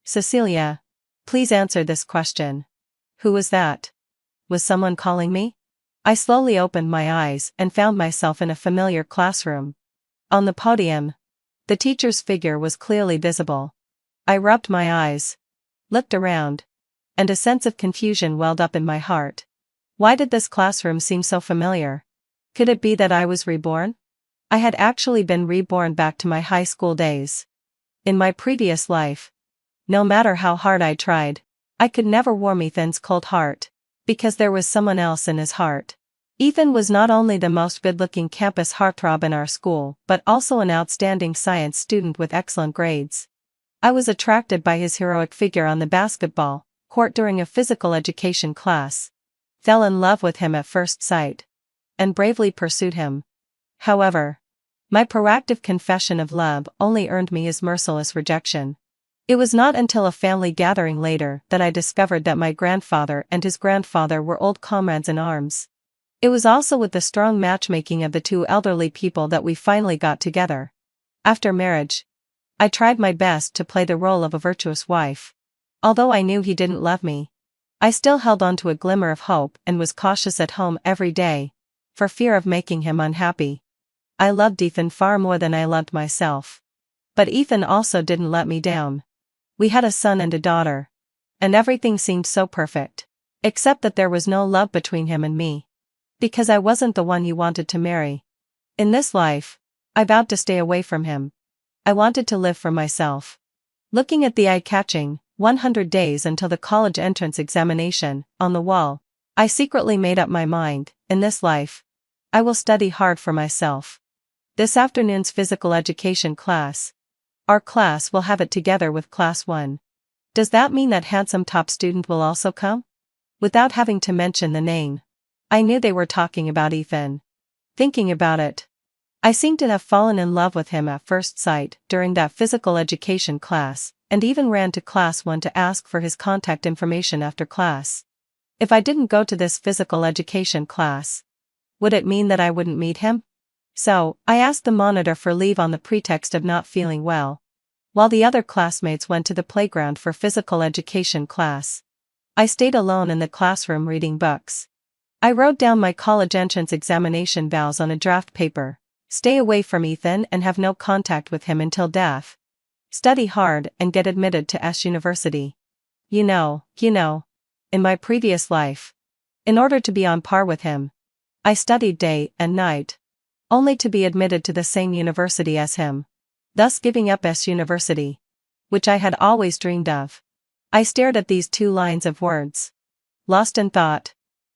Cecilia, please answer this question. Who was that? Was someone calling me? I slowly opened my eyes and found myself in a familiar classroom. On the podium, the teacher's figure was clearly visible. I rubbed my eyes, looked around, and a sense of confusion welled up in my heart. Why did this classroom seem so familiar? Could it be that I was reborn? I had actually been reborn back to my high school days. In my previous life, no matter how hard I tried, I could never warm Ethan's cold heart, because there was someone else in his heart. Ethan was not only the most good-looking campus heartthrob in our school, but also an outstanding science student with excellent grades. I was attracted by his heroic figure on the basketball court during a physical education class, fell in love with him at first sight, and bravely pursued him. However, my proactive confession of love only earned me his merciless rejection. It was not until a family gathering later that I discovered that my grandfather and his grandfather were old comrades in arms. It was also with the strong matchmaking of the two elderly people that we finally got together. After marriage, I tried my best to play the role of a virtuous wife. Although I knew he didn't love me, I still held on to a glimmer of hope and was cautious at home every day, for fear of making him unhappy. I loved Ethan far more than I loved myself. But Ethan also didn't let me down. We had a son and a daughter, and everything seemed so perfect, except that there was no love between him and me. Because I wasn't the one he wanted to marry. In this life, I vowed to stay away from him. I wanted to live for myself. Looking at the eye-catching 100 days until the college entrance examination on the wall, I secretly made up my mind, in this life, I will study hard for myself. This afternoon's physical education class, our class will have it together with Class 1. Does that mean that handsome top student will also come? Without having to mention the name, I knew they were talking about Ethan. Thinking about it, I seemed to have fallen in love with him at first sight during that physical education class, and even ran to Class 1 to ask for his contact information after class. If I didn't go to this physical education class, would it mean that I wouldn't meet him? So, I asked the monitor for leave on the pretext of not feeling well, while the other classmates went to the playground for physical education class. I stayed alone in the classroom reading books. I wrote down my college entrance examination vows on a draft paper. Stay away from Ethan and have no contact with him until death. Study hard and get admitted to S University. You know, in my previous life, in order to be on par with him, I studied day and night, only to be admitted to the same university as him, thus giving up S University, which I had always dreamed of. I stared at these 2 lines of words, lost in thought,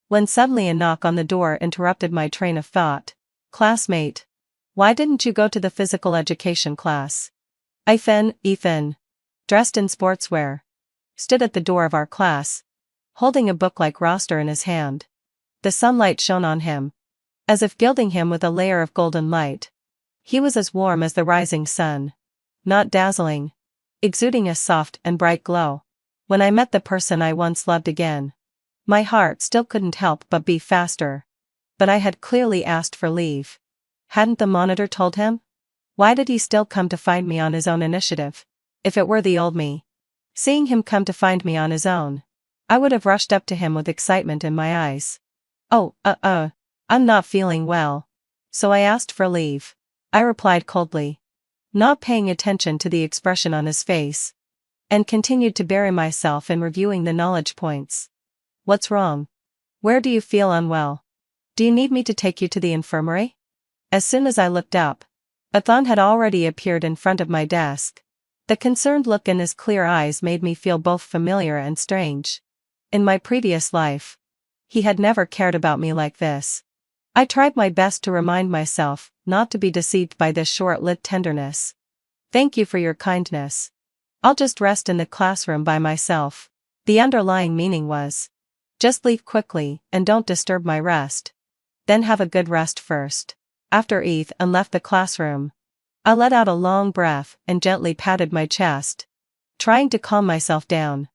when suddenly a knock on the door interrupted my train of thought. Classmate, why didn't you go to the physical education class? Ethan, dressed in sportswear, stood at the door of our class, holding a book-like roster in his hand. The sunlight shone on him, as if gilding him with a layer of golden light. He was as warm as the rising sun, not dazzling, exuding a soft and bright glow. When I met the person I once loved again, my heart still couldn't help but beat faster. But I had clearly asked for leave. Hadn't the monitor told him? Why did he still come to find me on his own initiative? If it were the old me, seeing him come to find me on his own, I would have rushed up to him with excitement in my eyes. Oh, I'm not feeling well, so I asked for leave, I replied coldly, not paying attention to the expression on his face, and continued to bury myself in reviewing the knowledge points. What's wrong? Where do you feel unwell? Do you need me to take you to the infirmary? As soon as I looked up, Ethan had already appeared in front of my desk. The concerned look in his clear eyes made me feel both familiar and strange. In my previous life, he had never cared about me like this. I tried my best to remind myself not to be deceived by this short-lived tenderness. Thank you for your kindness. I'll just rest in the classroom by myself. The underlying meaning was, just leave quickly and don't disturb my rest. Then have a good rest first. After Ethan left the classroom, I let out a long breath and gently patted my chest, trying to calm myself down.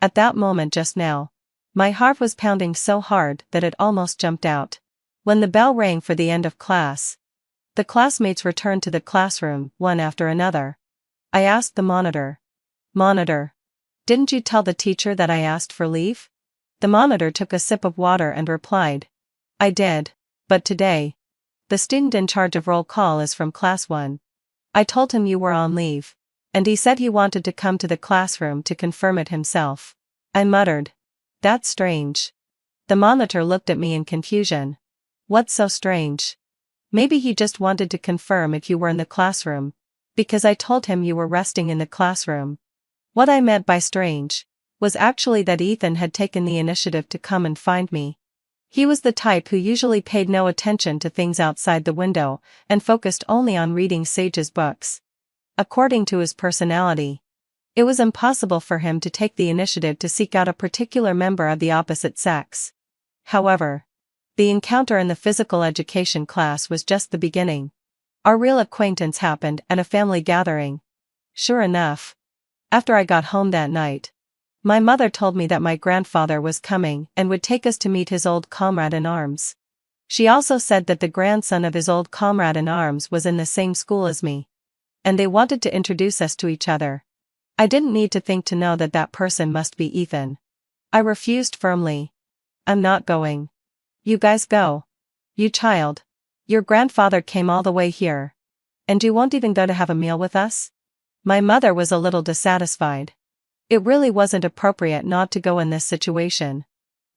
At that moment just now, my heart was pounding so hard that it almost jumped out. When the bell rang for the end of class, the classmates returned to the classroom, one after another. I asked the monitor, Didn't you tell the teacher that I asked for leave? The monitor took a sip of water and replied. I did. But today, the student in charge of roll call is from class 1. I told him you were on leave. And he said he wanted to come to the classroom to confirm it himself. I muttered. That's strange. The monitor looked at me in confusion. What's so strange? Maybe he just wanted to confirm if you were in the classroom, because I told him you were resting in the classroom. What I meant by strange was actually that Ethan had taken the initiative to come and find me. He was the type who usually paid no attention to things outside the window and focused only on reading Sage's books. According to his personality, it was impossible for him to take the initiative to seek out a particular member of the opposite sex. However, the encounter in the physical education class was just the beginning. Our real acquaintance happened at a family gathering. Sure enough, after I got home that night, my mother told me that my grandfather was coming and would take us to meet his old comrade in arms. She also said that the grandson of his old comrade in arms was in the same school as me, and they wanted to introduce us to each other. I didn't need to think to know that that person must be Ethan. I refused firmly. I'm not going. You guys go. You child. Your grandfather came all the way here. And you won't even go to have a meal with us? My mother was a little dissatisfied. It really wasn't appropriate not to go in this situation.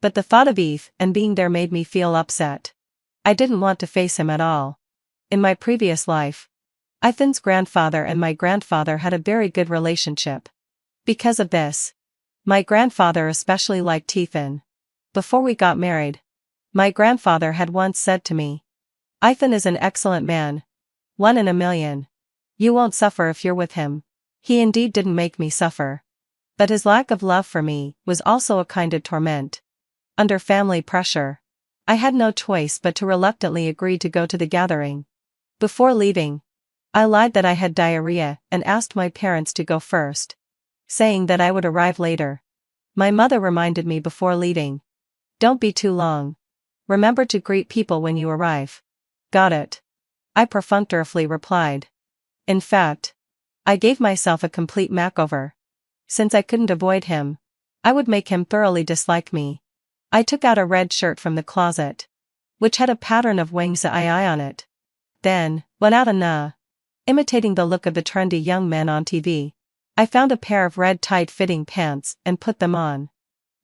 But the thought of Eve and being there made me feel upset. I didn't want to face him at all. In my previous life, Ethan's grandfather and my grandfather had a very good relationship. Because of this, my grandfather especially liked Ethan. Before we got married, my grandfather had once said to me, Ethan is an excellent man. 1 in a million. You won't suffer if you're with him. He indeed didn't make me suffer. But his lack of love for me was also a kind of torment. Under family pressure, I had no choice but to reluctantly agree to go to the gathering. Before leaving, I lied that I had diarrhea and asked my parents to go first, saying that I would arrive later. My mother reminded me before leaving. Don't be too long. Remember to greet people when you arrive. Got it. I perfunctorily replied. In fact, I gave myself a complete makeover. Since I couldn't avoid him, I would make him thoroughly dislike me. I took out a red shirt from the closet, which had a pattern of wings eye on it. Then, went out and imitating the look of the trendy young men on TV, I found a pair of red tight-fitting pants and put them on.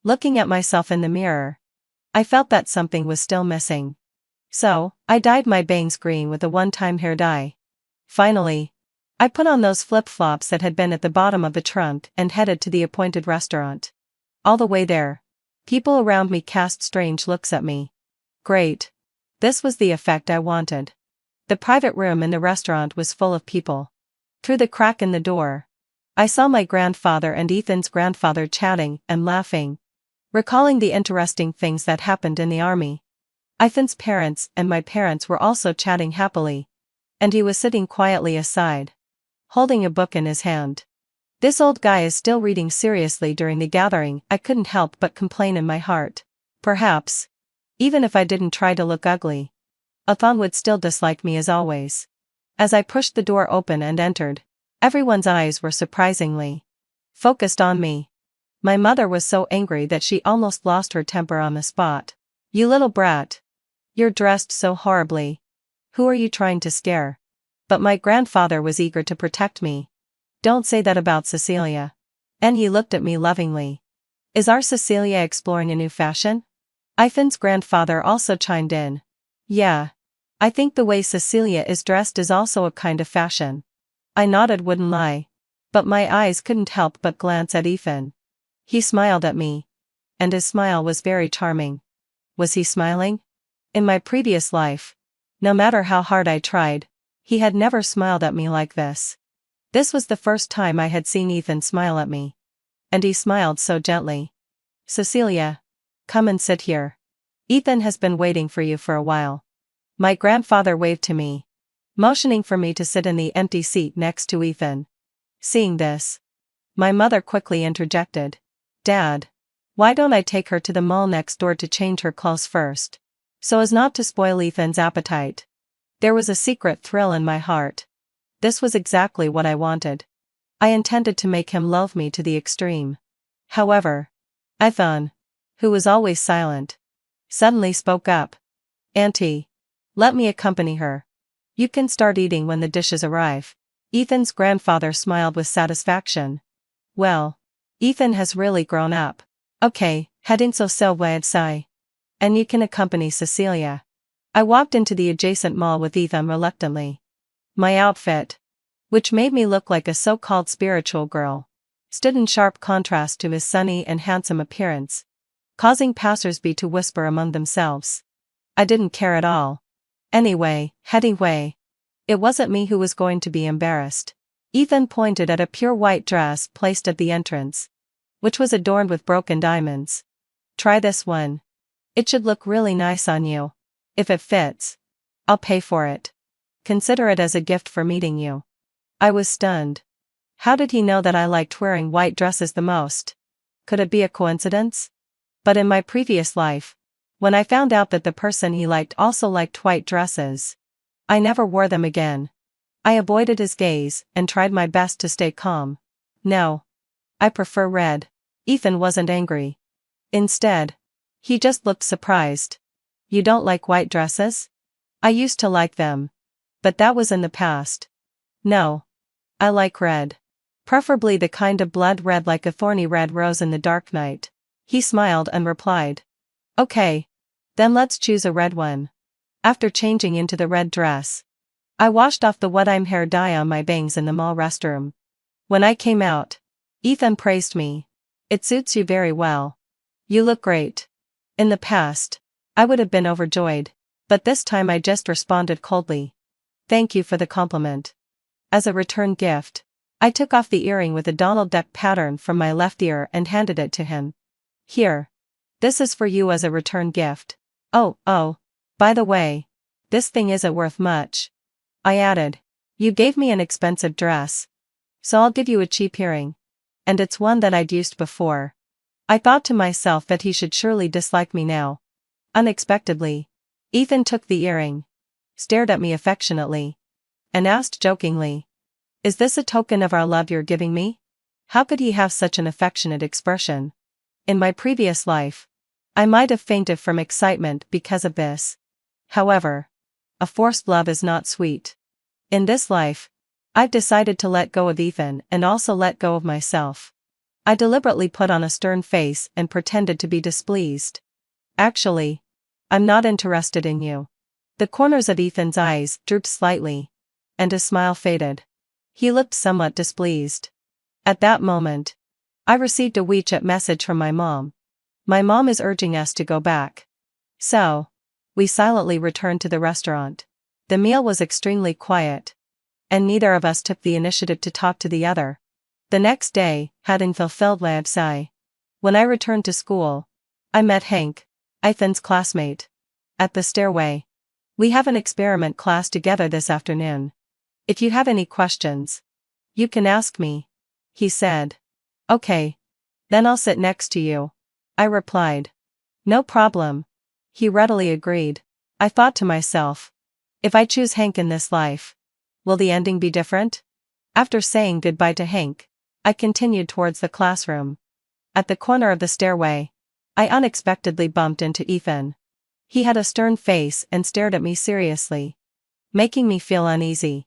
Looking at myself in the mirror, I felt that something was still missing. So, I dyed my bangs green with a one-time hair dye. Finally, I put on those flip-flops that had been at the bottom of the trunk and headed to the appointed restaurant. All the way there, people around me cast strange looks at me. Great. This was the effect I wanted. The private room in the restaurant was full of people. Through the crack in the door, I saw my grandfather and Ethan's grandfather chatting and laughing, recalling the interesting things that happened in the army. Ethan's parents and my parents were also chatting happily, and he was sitting quietly aside, holding a book in his hand. This old guy is still reading seriously during the gathering. I couldn't help but complain in my heart. Perhaps, even if I didn't try to look ugly, Ethan would still dislike me as always. As I pushed the door open and entered, everyone's eyes were surprisingly focused on me. My mother was so angry that she almost lost her temper on the spot. You little brat. You're dressed so horribly. Who are you trying to scare? But my grandfather was eager to protect me. Don't say that about Cecilia. And he looked at me lovingly. Is our Cecilia exploring a new fashion? Ethan's grandfather also chimed in. Yeah. I think the way Cecilia is dressed is also a kind of fashion. I nodded, wouldn't lie. But my eyes couldn't help but glance at Ethan. He smiled at me. And his smile was very charming. Was he smiling? In my previous life, no matter how hard I tried, he had never smiled at me like this. This was the first time I had seen Ethan smile at me. And he smiled so gently. Cecilia, come and sit here. Ethan has been waiting for you for a while. My grandfather waved to me, motioning for me to sit in the empty seat next to Ethan. Seeing this, my mother quickly interjected. Dad, why don't I take her to the mall next door to change her clothes first, so as not to spoil Ethan's appetite? There was a secret thrill in my heart. This was exactly what I wanted. I intended to make him love me to the extreme. However, Ethan, who was always silent, suddenly spoke up. Auntie, let me accompany her. You can start eating when the dishes arrive. Ethan's grandfather smiled with satisfaction. Well, Ethan has really grown up. Okay, heading so outside. And you can accompany Cecilia. I walked into the adjacent mall with Ethan reluctantly. My outfit, which made me look like a so-called spiritual girl, stood in sharp contrast to his sunny and handsome appearance, causing passersby to whisper among themselves. I didn't care at all. Anyway, it wasn't me who was going to be embarrassed. Ethan pointed at a pure white dress placed at the entrance, which was adorned with broken diamonds. Try this one. It should look really nice on you. If it fits, I'll pay for it. Consider it as a gift for meeting you. I was stunned. How did he know that I liked wearing white dresses the most? Could it be a coincidence? But in my previous life, when I found out that the person he liked also liked white dresses, I never wore them again. I avoided his gaze and tried my best to stay calm. No. I prefer red. Ethan wasn't angry. Instead, he just looked surprised. You don't like white dresses? I used to like them. But that was in the past. No. I like red. Preferably the kind of blood red like a thorny red rose in the dark night. He smiled and replied. Okay. Then let's choose a red one. After changing into the red dress, I washed off the wet hair dye on my bangs in the mall restroom. When I came out, Ethan praised me. It suits you very well. You look great. In the past, I would have been overjoyed, but this time I just responded coldly. Thank you for the compliment. As a return gift, I took off the earring with a Donald Duck pattern from my left ear and handed it to him. Here. This is for you as a return gift. Oh, by the way, this thing isn't worth much. I added. You gave me an expensive dress, so I'll give you a cheap earring. And it's one that I'd used before. I thought to myself that he should surely dislike me now. Unexpectedly, Ethan took the earring, stared at me affectionately, and asked jokingly, Is this a token of our love you're giving me? How could he have such an affectionate expression? In my previous life, I might have fainted from excitement because of this. However, a forced love is not sweet. In this life, I've decided to let go of Ethan and also let go of myself. I deliberately put on a stern face and pretended to be displeased. Actually, I'm not interested in you. The corners of Ethan's eyes drooped slightly, and his smile faded. He looked somewhat displeased. At that moment, I received a WeChat message from my mom. My mom is urging us to go back. So, we silently returned to the restaurant. The meal was extremely quiet, and neither of us took the initiative to talk to the other. The next day, having fulfilled my sigh, when I returned to school, I met Hank, Ethan's classmate, at the stairway. We have an experiment class together this afternoon. If you have any questions, you can ask me, he said. Okay. Then I'll sit next to you, I replied. No problem. He readily agreed. I thought to myself, if I choose Hank in this life, will the ending be different? After saying goodbye to Hank, I continued towards the classroom. At the corner of the stairway, I unexpectedly bumped into Ethan. He had a stern face and stared at me seriously, making me feel uneasy.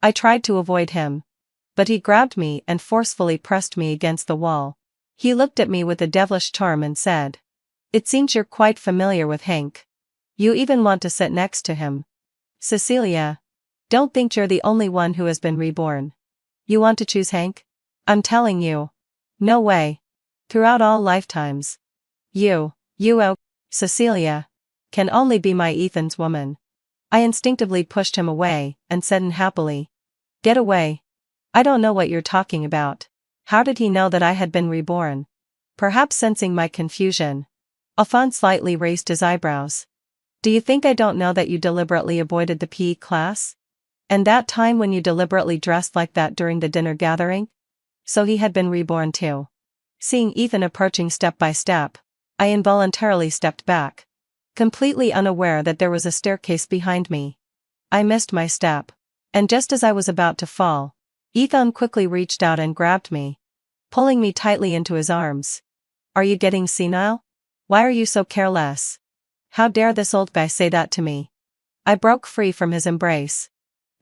I tried to avoid him, but he grabbed me and forcefully pressed me against the wall. He looked at me with a devilish charm and said, It seems you're quite familiar with Hank. You even want to sit next to him. Cecilia, don't think you're the only one who has been reborn. You want to choose Hank? I'm telling you. No way. Throughout all lifetimes, you, Cecilia, can only be my Ethan's woman. I instinctively pushed him away and said unhappily, Get away. I don't know what you're talking about. How did he know that I had been reborn? Perhaps sensing my confusion, Alphonse slightly raised his eyebrows. Do you think I don't know that you deliberately avoided the PE class? And that time when you deliberately dressed like that during the dinner gathering? So he had been reborn too. Seeing Ethan approaching step by step, I involuntarily stepped back, completely unaware that there was a staircase behind me. I missed my step, and just as I was about to fall, Ethan quickly reached out and grabbed me. pulling me tightly into his arms. Are you getting senile? Why are you so careless? How dare this old guy say that to me? I broke free from his embrace.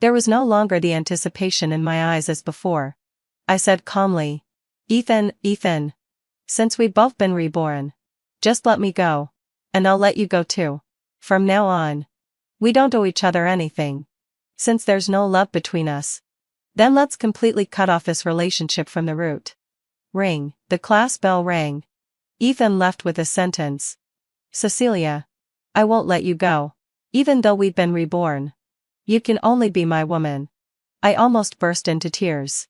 There was no longer the anticipation in my eyes as before. I said calmly, Ethan. Since we've both been reborn, just let me go. And I'll let you go too. From now on, we don't owe each other anything. Since there's no love between us, then let's completely cut off this relationship from the root. Ring, the class bell rang. Ethan left with a sentence. Cecilia, I won't let you go. Even though we've been reborn, you can only be my woman. I almost burst into tears.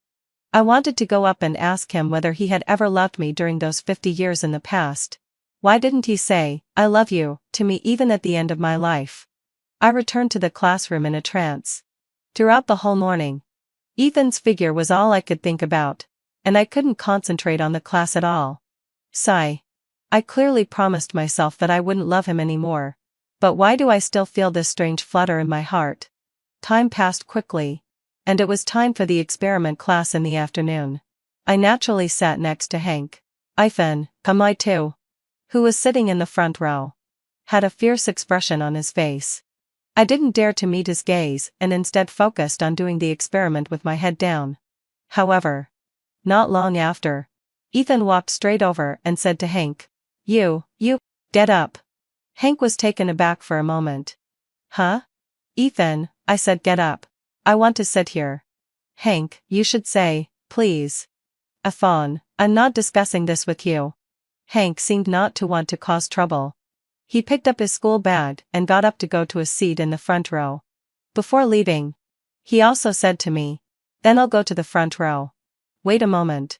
I wanted to go up and ask him whether he had ever loved me during those 50 years in the past. Why didn't he say, I love you, to me even at the end of my life? I returned to the classroom in a trance. Throughout the whole morning, Ethan's figure was all I could think about, and I couldn't concentrate on the class at all. Sigh. I clearly promised myself that I wouldn't love him anymore. But why do I still feel this strange flutter in my heart? Time passed quickly, and it was time for the experiment class in the afternoon. I naturally sat next to Hank. Ethan, come I too, who was sitting in the front row, had a fierce expression on his face. I didn't dare to meet his gaze and instead focused on doing the experiment with my head down. However, not long after, Ethan walked straight over and said to Hank, You, get up. Hank was taken aback for a moment. Huh? Ethan, I said get up. I want to sit here. Hank, you should say, please. Ethan, I'm not discussing this with you. Hank seemed not to want to cause trouble. He picked up his school bag and got up to go to a seat in the front row. Before leaving, he also said to me, Then I'll go to the front row. Wait a moment.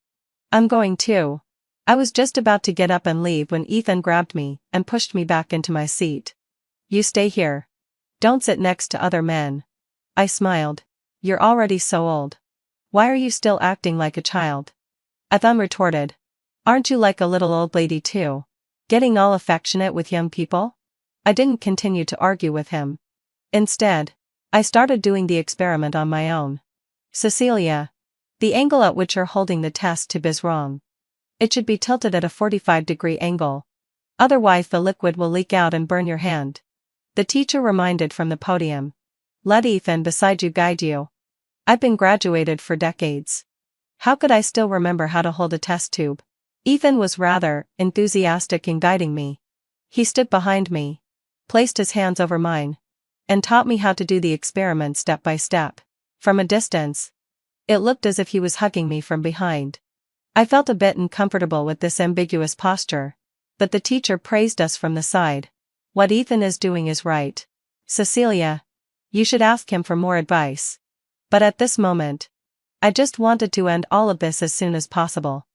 I'm going too. I was just about to get up and leave when Ethan grabbed me and pushed me back into my seat. You stay here. Don't sit next to other men. I smiled. You're already so old. Why are you still acting like a child? Ethan retorted. Aren't you like a little old lady too? Getting all affectionate with young people? I didn't continue to argue with him. Instead, I started doing the experiment on my own. Cecilia, the angle at which you're holding the test tube is wrong. It should be tilted at a 45-degree angle. Otherwise the liquid will leak out and burn your hand. The teacher reminded from the podium. Let Ethan beside you guide you. I've been graduated for decades. How could I still remember how to hold a test tube? Ethan was rather enthusiastic in guiding me. He stood behind me, placed his hands over mine, and taught me how to do the experiment step by step. From a distance, it looked as if he was hugging me from behind. I felt a bit uncomfortable with this ambiguous posture, but the teacher praised us from the side. What Ethan is doing is right. Cecilia, you should ask him for more advice. But at this moment, I just wanted to end all of this as soon as possible.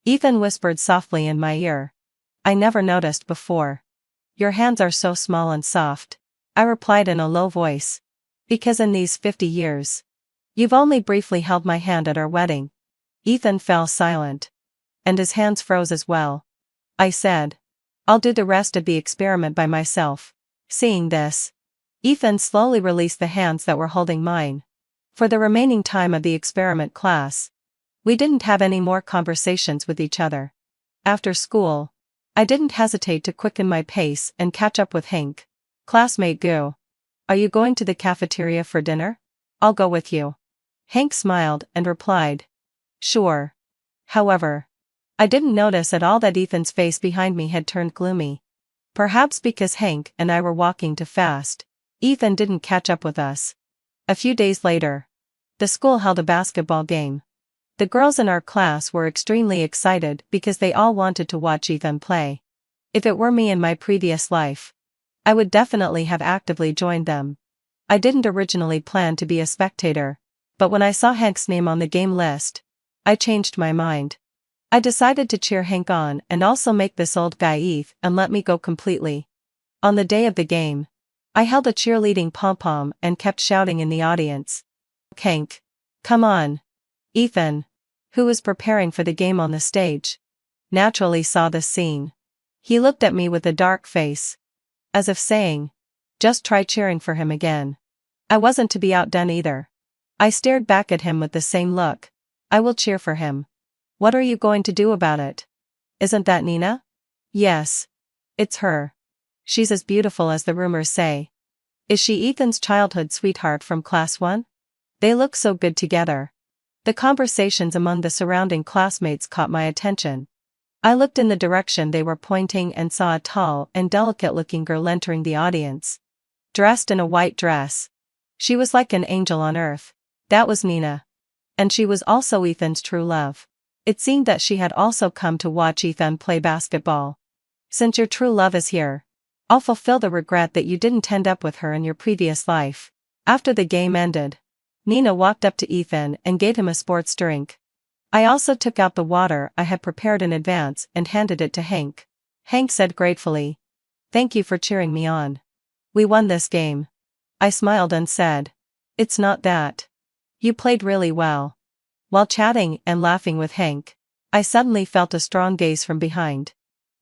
Ethan whispered softly in my ear. I never noticed before. Your hands are so small and soft, I replied in a low voice. Because in these 50 years, you've only briefly held my hand at our wedding. Ethan fell silent. And his hands froze as well. I said, I'll do the rest of the experiment by myself. Seeing this, Ethan slowly released the hands that were holding mine. For the remaining time of the experiment class, we didn't have any more conversations with each other. After school, I didn't hesitate to quicken my pace and catch up with Hank. Classmate Gu, are you going to the cafeteria for dinner? I'll go with you. Hank smiled and replied, Sure. However, I didn't notice at all that Ethan's face behind me had turned gloomy. Perhaps because Hank and I were walking too fast, Ethan didn't catch up with us. A few days later, the school held a basketball game. The girls in our class were extremely excited because they all wanted to watch Ethan play. If it were me in my previous life, I would definitely have actively joined them. I didn't originally plan to be a spectator, but when I saw Hank's name on the game list, I changed my mind. I decided to cheer Hank on and also make this old guy Eth and let me go completely. On the day of the game, I held a cheerleading pom-pom and kept shouting in the audience. Hank, come on. Ethan, who was preparing for the game on the stage, naturally saw this scene. He looked at me with a dark face, as if saying, just try cheering for him again. I wasn't to be outdone either. I stared back at him with the same look. I will cheer for him. What are you going to do about it? Isn't that Nina? Yes. It's her. She's as beautiful as the rumors say. Is she Ethan's childhood sweetheart from class 1? They look so good together. The conversations among the surrounding classmates caught my attention. I looked in the direction they were pointing and saw a tall and delicate-looking girl entering the audience. Dressed in a white dress. She was like an angel on earth. That was Nina. And she was also Ethan's true love. It seemed that she had also come to watch Ethan play basketball. Since your true love is here, I'll fulfill the regret that you didn't end up with her in your previous life. After the game ended, Nina walked up to Ethan and gave him a sports drink. I also took out the water I had prepared in advance and handed it to Hank. Hank said gratefully, "Thank you for cheering me on. We won this game." I smiled and said, "It's not that. You played really well." While chatting and laughing with Hank, I suddenly felt a strong gaze from behind.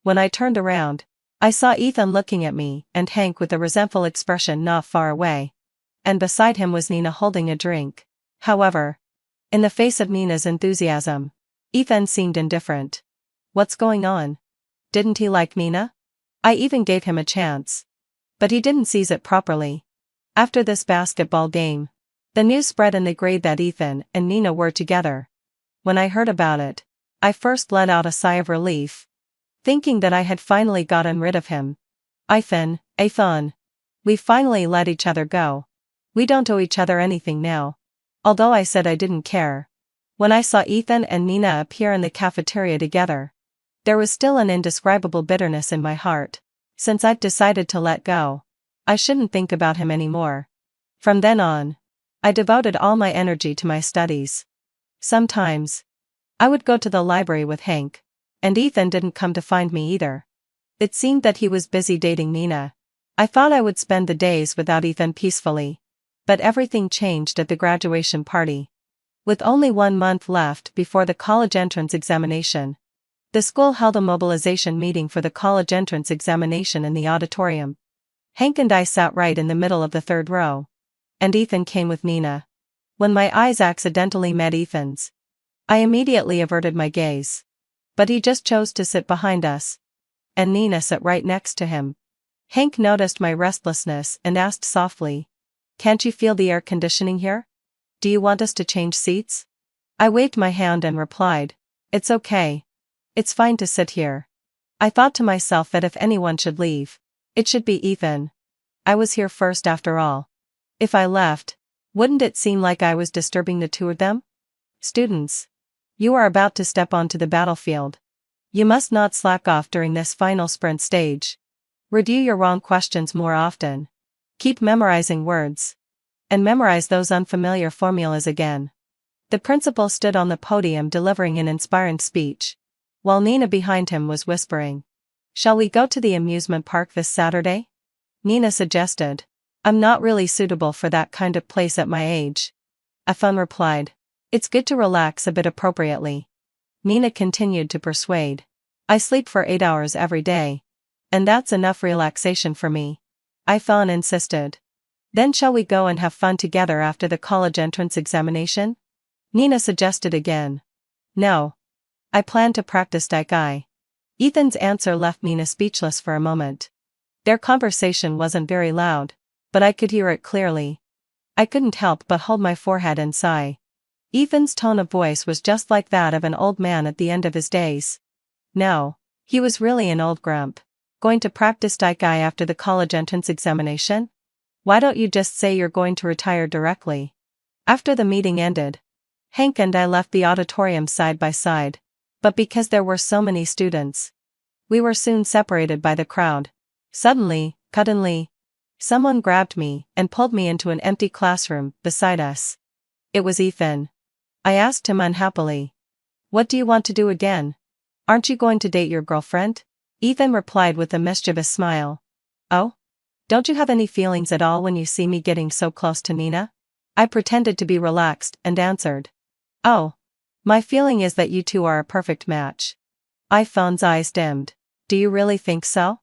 When I turned around, I saw Ethan looking at me and Hank with a resentful expression not far away. And beside him was Nina holding a drink. However, in the face of Nina's enthusiasm, Ethan seemed indifferent. What's going on? Didn't he like Nina? I even gave him a chance. But he didn't seize it properly. After this basketball game, the news spread in the grade that Ethan and Nina were together. When I heard about it, I first let out a sigh of relief, thinking that I had finally gotten rid of him. Ethan, we finally let each other go. We don't owe each other anything now. Although I said I didn't care. When I saw Ethan and Nina appear in the cafeteria together, there was still an indescribable bitterness in my heart. Since I'd decided to let go, I shouldn't think about him anymore. From then on, I devoted all my energy to my studies. Sometimes, I would go to the library with Hank, and Ethan didn't come to find me either. It seemed that he was busy dating Nina. I thought I would spend the days without Ethan peacefully. But everything changed at the graduation party. With only 1 month left before the college entrance examination, the school held a mobilization meeting for the college entrance examination in the auditorium. Hank and I sat right in the middle of the 3rd row. And Ethan came with Nina. When my eyes accidentally met Ethan's, I immediately averted my gaze. But he just chose to sit behind us. And Nina sat right next to him. Hank noticed my restlessness and asked softly, "Can't you feel the air conditioning here? Do you want us to change seats?" I waved my hand and replied, "It's okay. It's fine to sit here." I thought to myself that if anyone should leave, it should be Ethan. I was here first after all. If I left, wouldn't it seem like I was disturbing the two of them? Students, you are about to step onto the battlefield. You must not slack off during this final sprint stage. Review your wrong questions more often. Keep memorizing words. And memorize those unfamiliar formulas again. The principal stood on the podium delivering an inspiring speech, while Nina behind him was whispering, "Shall we go to the amusement park this Saturday?" Nina suggested, "I'm not really suitable for that kind of place at my age." Ethan replied, "It's good to relax a bit appropriately." Nina continued to persuade, "I sleep for 8 hours every day. And that's enough relaxation for me." Ethan insisted, "Then shall we go and have fun together after the college entrance examination?" Nina suggested again. "No. I plan to practice Daikai." Ethan's answer left Nina speechless for a moment. Their conversation wasn't very loud, but I could hear it clearly. I couldn't help but hold my forehead and sigh. Ethan's tone of voice was just like that of an old man at the end of his days. No, he was really an old grump. Going to practice Daikai after the college entrance examination? Why don't you just say you're going to retire directly? After the meeting ended, Hank and I left the auditorium side by side, but because there were so many students, we were soon separated by the crowd. Suddenly, someone grabbed me and pulled me into an empty classroom beside us. It was Ethan. I asked him unhappily, "What do you want to do again? Aren't you going to date your girlfriend?" Ethan replied with a mischievous smile, "Oh? Don't you have any feelings at all when you see me getting so close to Nina?" I pretended to be relaxed and answered, "Oh, my feeling is that you two are a perfect match." Ethan's eyes dimmed. "Do you really think so?"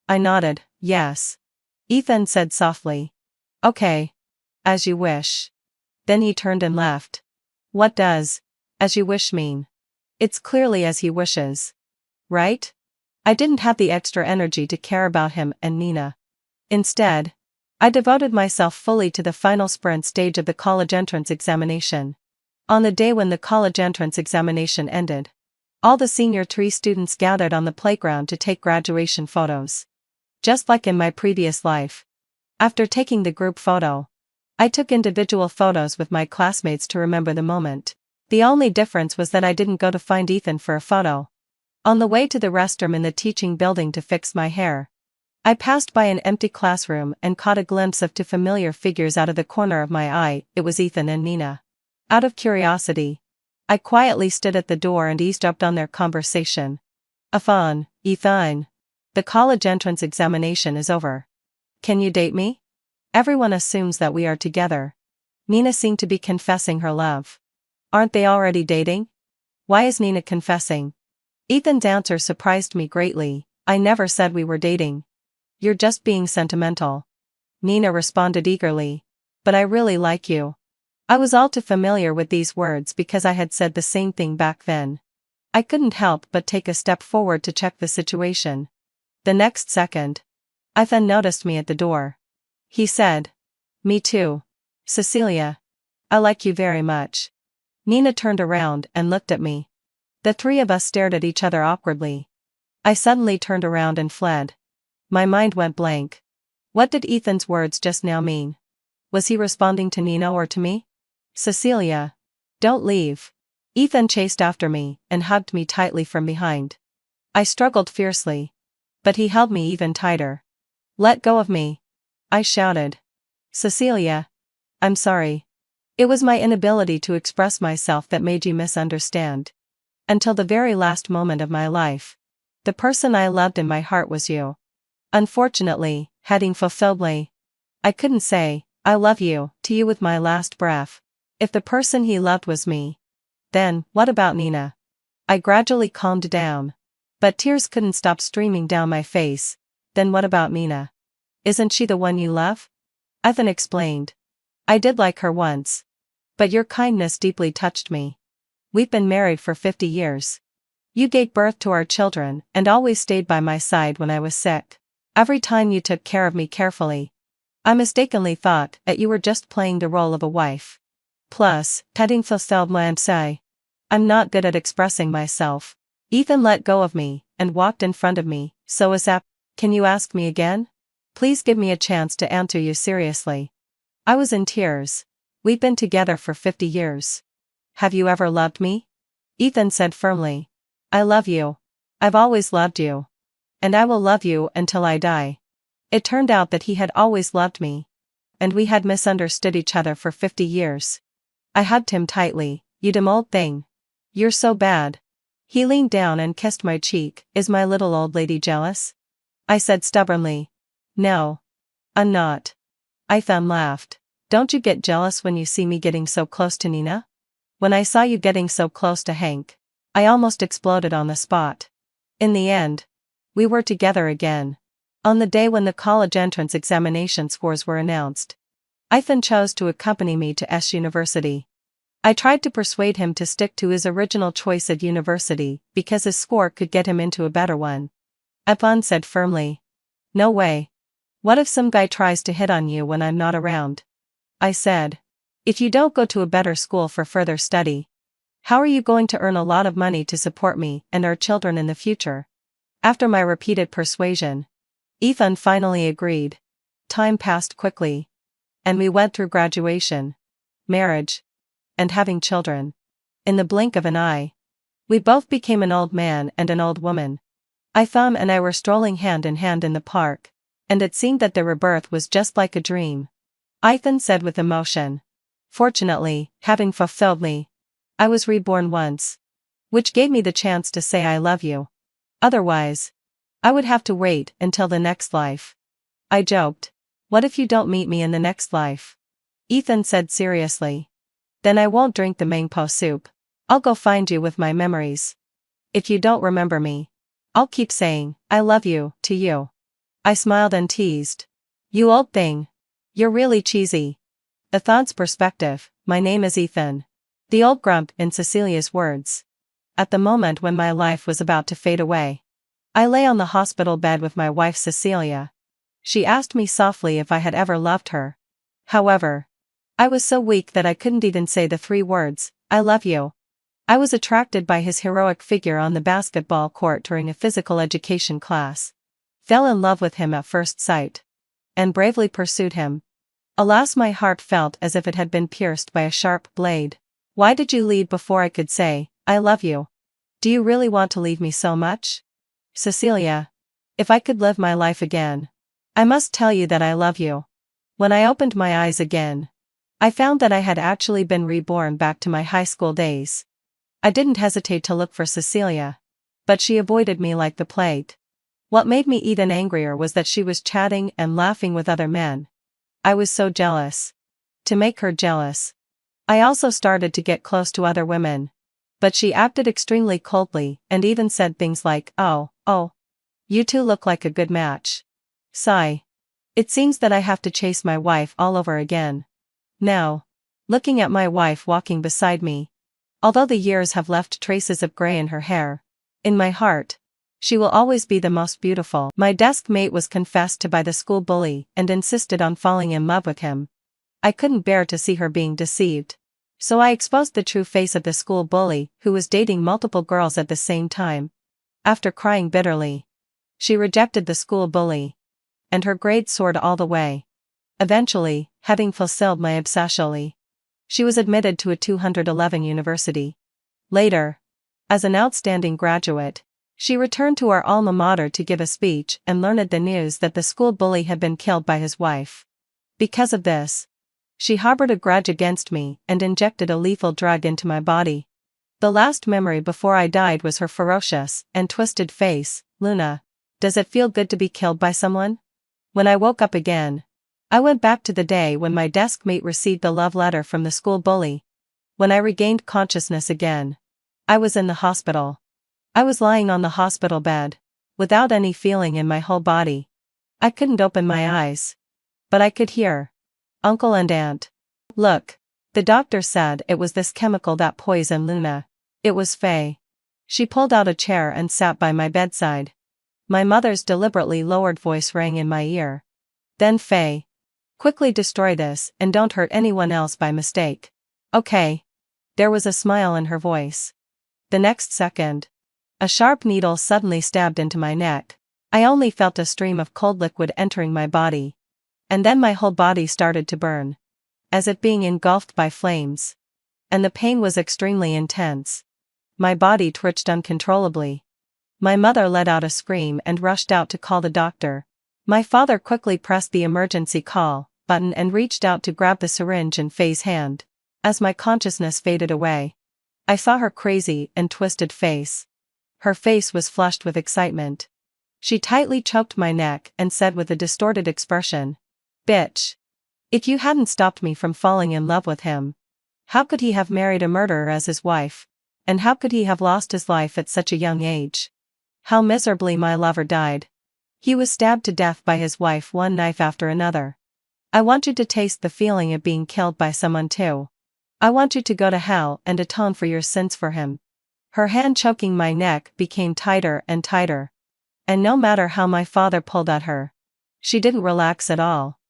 I nodded, "Yes." Ethan said softly, "Okay. As you wish." Then he turned and left. "What does as you wish mean?" It's clearly as he wishes. Right? I didn't have the extra energy to care about him and Nina. Instead, I devoted myself fully to the final sprint stage of the college entrance examination. On the day when the college entrance examination ended, all the senior 3 students gathered on the playground to take graduation photos. Just like in my previous life. After taking the group photo, I took individual photos with my classmates to remember the moment. The only difference was that I didn't go to find Ethan for a photo. On the way to the restroom in the teaching building to fix my hair, I passed by an empty classroom and caught a glimpse of 2 familiar figures out of the corner of my eye. It was Ethan and Nina. Out of curiosity, I quietly stood at the door and eavesdropped on their conversation. Ethan, the college entrance examination is over. Can you date me? Everyone assumes that we are together. Nina seemed to be confessing her love. Aren't they already dating? Why is Nina confessing? Ethan's answer surprised me greatly. I never said we were dating. You're just being sentimental. Nina responded eagerly. But I really like you. I was all too familiar with these words because I had said the same thing back then. I couldn't help but take a step forward to check the situation. The next second, Ethan noticed me at the door. He said, "Me too. Cecilia. I like you very much." Nina turned around and looked at me. The 3 of us stared at each other awkwardly. I suddenly turned around and fled. My mind went blank. What did Ethan's words just now mean? Was he responding to Nina or to me? Cecilia. Don't leave. Ethan chased after me and hugged me tightly from behind. I struggled fiercely. But he held me even tighter. Let go of me. I shouted. Cecilia. I'm sorry. It was my inability to express myself that made you misunderstand. Until the very last moment of my life, the person I loved in my heart was you. Unfortunately, having fulfilled me, I couldn't say, "I love you," to you with my last breath. If the person he loved was me, then, what about Nina? I gradually calmed down. But tears couldn't stop streaming down my face. Then what about Nina? Isn't she the one you love? Ethan explained. I did like her once. But your kindness deeply touched me. We've been married for 50 years. You gave birth to our children and always stayed by my side when I was sick. Every time you took care of me carefully. I mistakenly thought that you were just playing the role of a wife. Plus, petting fulfilled my say. I'm not good at expressing myself. Ethan let go of me and walked in front of me. So is that. Can you ask me again? Please give me a chance to answer you seriously. I was in tears. We've been together for 50 years. Have you ever loved me? Ethan said firmly. I love you. I've always loved you. And I will love you until I die. It turned out that he had always loved me. And we had misunderstood each other for 50 years. I hugged him tightly. You dumb old thing. You're so bad. He leaned down and kissed my cheek. Is my little old lady jealous? I said stubbornly. No. I'm not. Ethan laughed. Don't you get jealous when you see me getting so close to Nina? When I saw you getting so close to Hank, I almost exploded on the spot. In the end, we were together again. On the day when the college entrance examination scores were announced, Ethan chose to accompany me to S University. I tried to persuade him to stick to his original choice at university because his score could get him into a better one. Ethan said firmly. No way. What if some guy tries to hit on you when I'm not around? I said. If you don't go to a better school for further study, how are you going to earn a lot of money to support me and our children in the future? After my repeated persuasion, Ethan finally agreed. Time passed quickly. And we went through graduation, marriage, and having children. In the blink of an eye, we both became an old man and an old woman. Ethan and I were strolling hand in hand in the park, and it seemed that their rebirth was just like a dream. Ethan said with emotion. Fortunately, having fulfilled me, I was reborn once. Which gave me the chance to say I love you. Otherwise, I would have to wait until the next life. I joked. What if you don't meet me in the next life? Ethan said seriously. Then I won't drink the mango soup. I'll go find you with my memories. If you don't remember me, I'll keep saying, I love you, to you. I smiled and teased. You old thing. You're really cheesy. Ethan's perspective, my name is Ethan. The old grump in Cecilia's words. at the moment when my life was about to fade away. I lay on the hospital bed with my wife Cecilia. She asked me softly if I had ever loved her. However, I was so weak that I couldn't even say the 3 words, "I love you." I was attracted by his heroic figure on the basketball court during a physical education class. Fell in love with him at first sight. And bravely pursued him. Alas, my heart felt as if it had been pierced by a sharp blade. Why did you leave before I could say, "I love you"? Do you really want to leave me so much? Cecilia. If I could live my life again, I must tell you that I love you. When I opened my eyes again, I found that I had actually been reborn back to my high school days. I didn't hesitate to look for Cecilia. But she avoided me like the plague. What made me even angrier was that she was chatting and laughing with other men. I was so jealous. To make her jealous, I also started to get close to other women. But she acted extremely coldly and even said things like, oh, you two look like a good match. Sigh. It seems that I have to chase my wife all over again. Now, looking at my wife walking beside me, although the years have left traces of gray in her hair, in my heart, she will always be the most beautiful. My desk mate was confessed to by the school bully and insisted on falling in love with him. I couldn't bear to see her being deceived. So I exposed the true face of the school bully, who was dating multiple girls at the same time. After crying bitterly, she rejected the school bully. And her grades soared all the way. Eventually, having fulfilled my obsession, she was admitted to a 211 university. Later, as an outstanding graduate, she returned to our alma mater to give a speech and learned the news that the school bully had been killed by his wife. Because of this, she harbored a grudge against me and injected a lethal drug into my body. The last memory before I died was her ferocious and twisted face. Luna, does it feel good to be killed by someone? When I woke up again, I went back to the day when my desk mate received the love letter from the school bully. When I regained consciousness again, I was in the hospital. I was lying on the hospital bed, without any feeling in my whole body. I couldn't open my eyes. But I could hear Uncle and Aunt. Look, the doctor said it was this chemical that poisoned Luna. It was Faye. She pulled out a chair and sat by my bedside. My mother's deliberately lowered voice rang in my ear. Then Faye, quickly destroy this and don't hurt anyone else by mistake. Okay. There was a smile in her voice. The next second, a sharp needle suddenly stabbed into my neck. I only felt a stream of cold liquid entering my body. And then my whole body started to burn, as if being engulfed by flames. And the pain was extremely intense. My body twitched uncontrollably. My mother let out a scream and rushed out to call the doctor. My father quickly pressed the emergency call button and reached out to grab the syringe in Faye's hand. As my consciousness faded away, I saw her crazy and twisted face. Her face was flushed with excitement. She tightly choked my neck and said with a distorted expression, "Bitch. If you hadn't stopped me from falling in love with him, how could he have married a murderer as his wife? And how could he have lost his life at such a young age? How miserably my lover died. He was stabbed to death by his wife, one knife after another. I want you to taste the feeling of being killed by someone too. I want you to go to hell and atone for your sins for him." Her hand choking my neck became tighter and tighter. And no matter how my father pulled at her, she didn't relax at all.